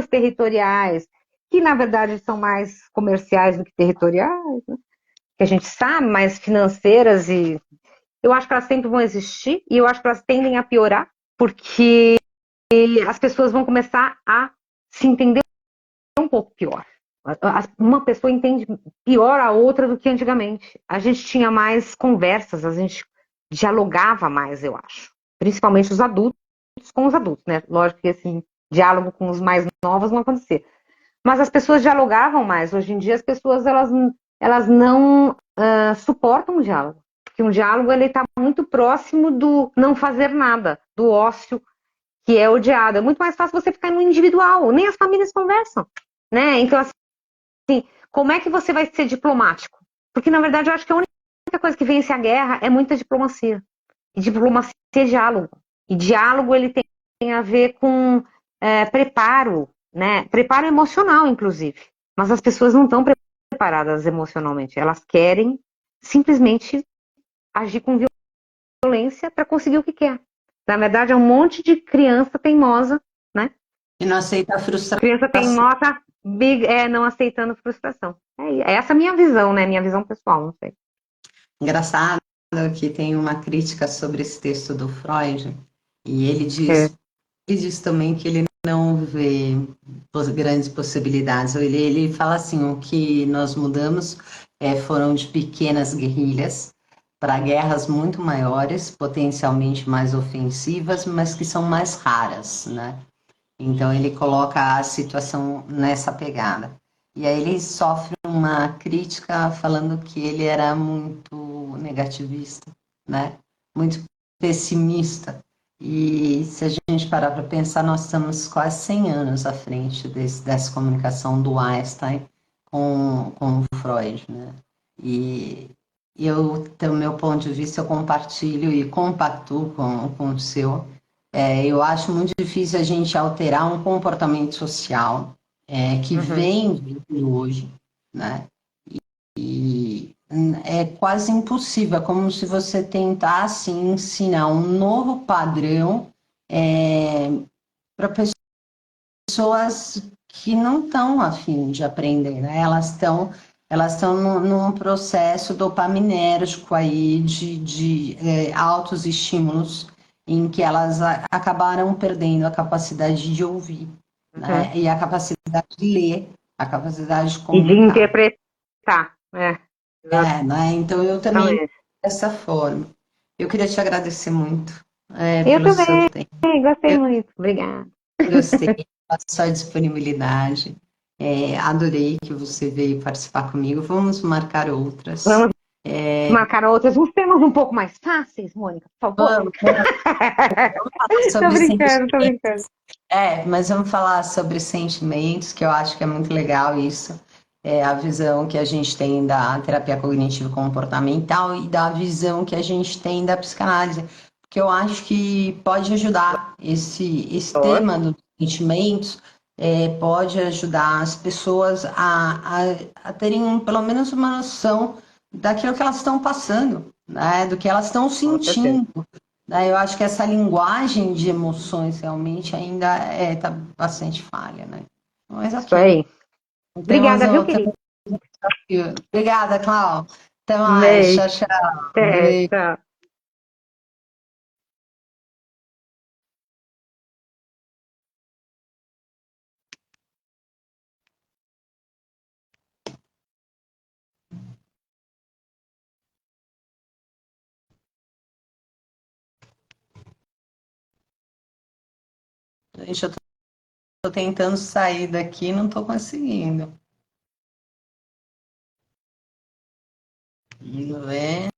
territoriais, que na verdade são mais comerciais do que territoriais, né? Que a gente sabe, mais financeiras, e eu acho que elas sempre vão existir, e eu acho que elas tendem a piorar, porque as pessoas vão começar a se entender um pouco pior. Uma pessoa entende pior a outra do que antigamente. A gente tinha mais conversas, a gente dialogava mais, eu acho. Principalmente os adultos com os adultos, né? Lógico que esse diálogo com os mais novos não acontecia. Mas as pessoas dialogavam mais. Hoje em dia as pessoas elas não suportam o diálogo. Porque um diálogo ele está muito próximo do não fazer nada, do ócio, que é odiado. É muito mais fácil você ficar no individual. Nem as famílias conversam, né? Então, assim, como é que você vai ser diplomático? Porque, na verdade, eu acho que a única coisa que vence a guerra é muita diplomacia. E diplomacia é diálogo. E diálogo, ele tem a ver com preparo, né? Preparo emocional, inclusive. Mas as pessoas não estão preparadas emocionalmente. Elas querem simplesmente agir com violência para conseguir o que quer. Na verdade, é um monte de criança teimosa, né? E não aceita a frustração. Criança teimosa, não aceitando frustração. É essa a minha visão, né? Minha visão pessoal, não sei. Engraçado que tem uma crítica sobre esse texto do Freud, e É. ele diz também que ele não vê grandes possibilidades. Ele fala assim, o que nós mudamos foram de pequenas guerrilhas para guerras muito maiores, potencialmente mais ofensivas, mas que são mais raras, né? Então ele coloca a situação nessa pegada. E aí ele sofre uma crítica falando que ele era muito negativista, né? Muito pessimista. E se a gente parar para pensar, nós estamos quase 100 anos à frente dessa comunicação do Einstein com o Freud, né? E eu, do meu ponto de vista, eu compartilho e compactuo com o seu. Eu acho muito difícil a gente alterar um comportamento social que Uhum. vem vindo hoje, né? E é quase impossível, é como se você tentasse ensinar um novo padrão para pessoas que não estão afim de aprender, né? Elas estão num processo dopaminérgico aí de altos estímulos em que elas acabaram perdendo a capacidade de ouvir, Uhum. né? E a capacidade de ler, a capacidade de E de comunicar. interpretar, Né? Então eu também exatamente. dessa forma. Eu queria te agradecer muito Eu pelo seu também tempo. gostei Eu muito. Obrigada. gostei da sua disponibilidade. Adorei que você veio participar comigo. Vamos marcar outras. Vamos marcar outras, uns temas um pouco mais fáceis, Mônica, por favor. Vamos falar Tô sobre brincando, tô sentimentos. brincando. Mas vamos falar sobre sentimentos, que eu acho que é muito legal isso. A visão que a gente tem da terapia cognitivo comportamental e da visão que a gente tem da psicanálise. Porque eu acho que pode ajudar esse tema Lógico. dos sentimentos, pode ajudar as pessoas a terem pelo menos uma noção daquilo que elas estão passando, né? Do que elas estão Com certeza. sentindo. Eu acho que essa linguagem de emoções realmente ainda está bastante falha, né? Mas Isso ok. aí. Temos Obrigada, viu, outra. querido? Obrigada, Clau. Até Um mais. beijo. Tchau, tchau. Até, Beijo. tchau. Gente, eu tô tentando sair daqui, não tô conseguindo. Vamos ver.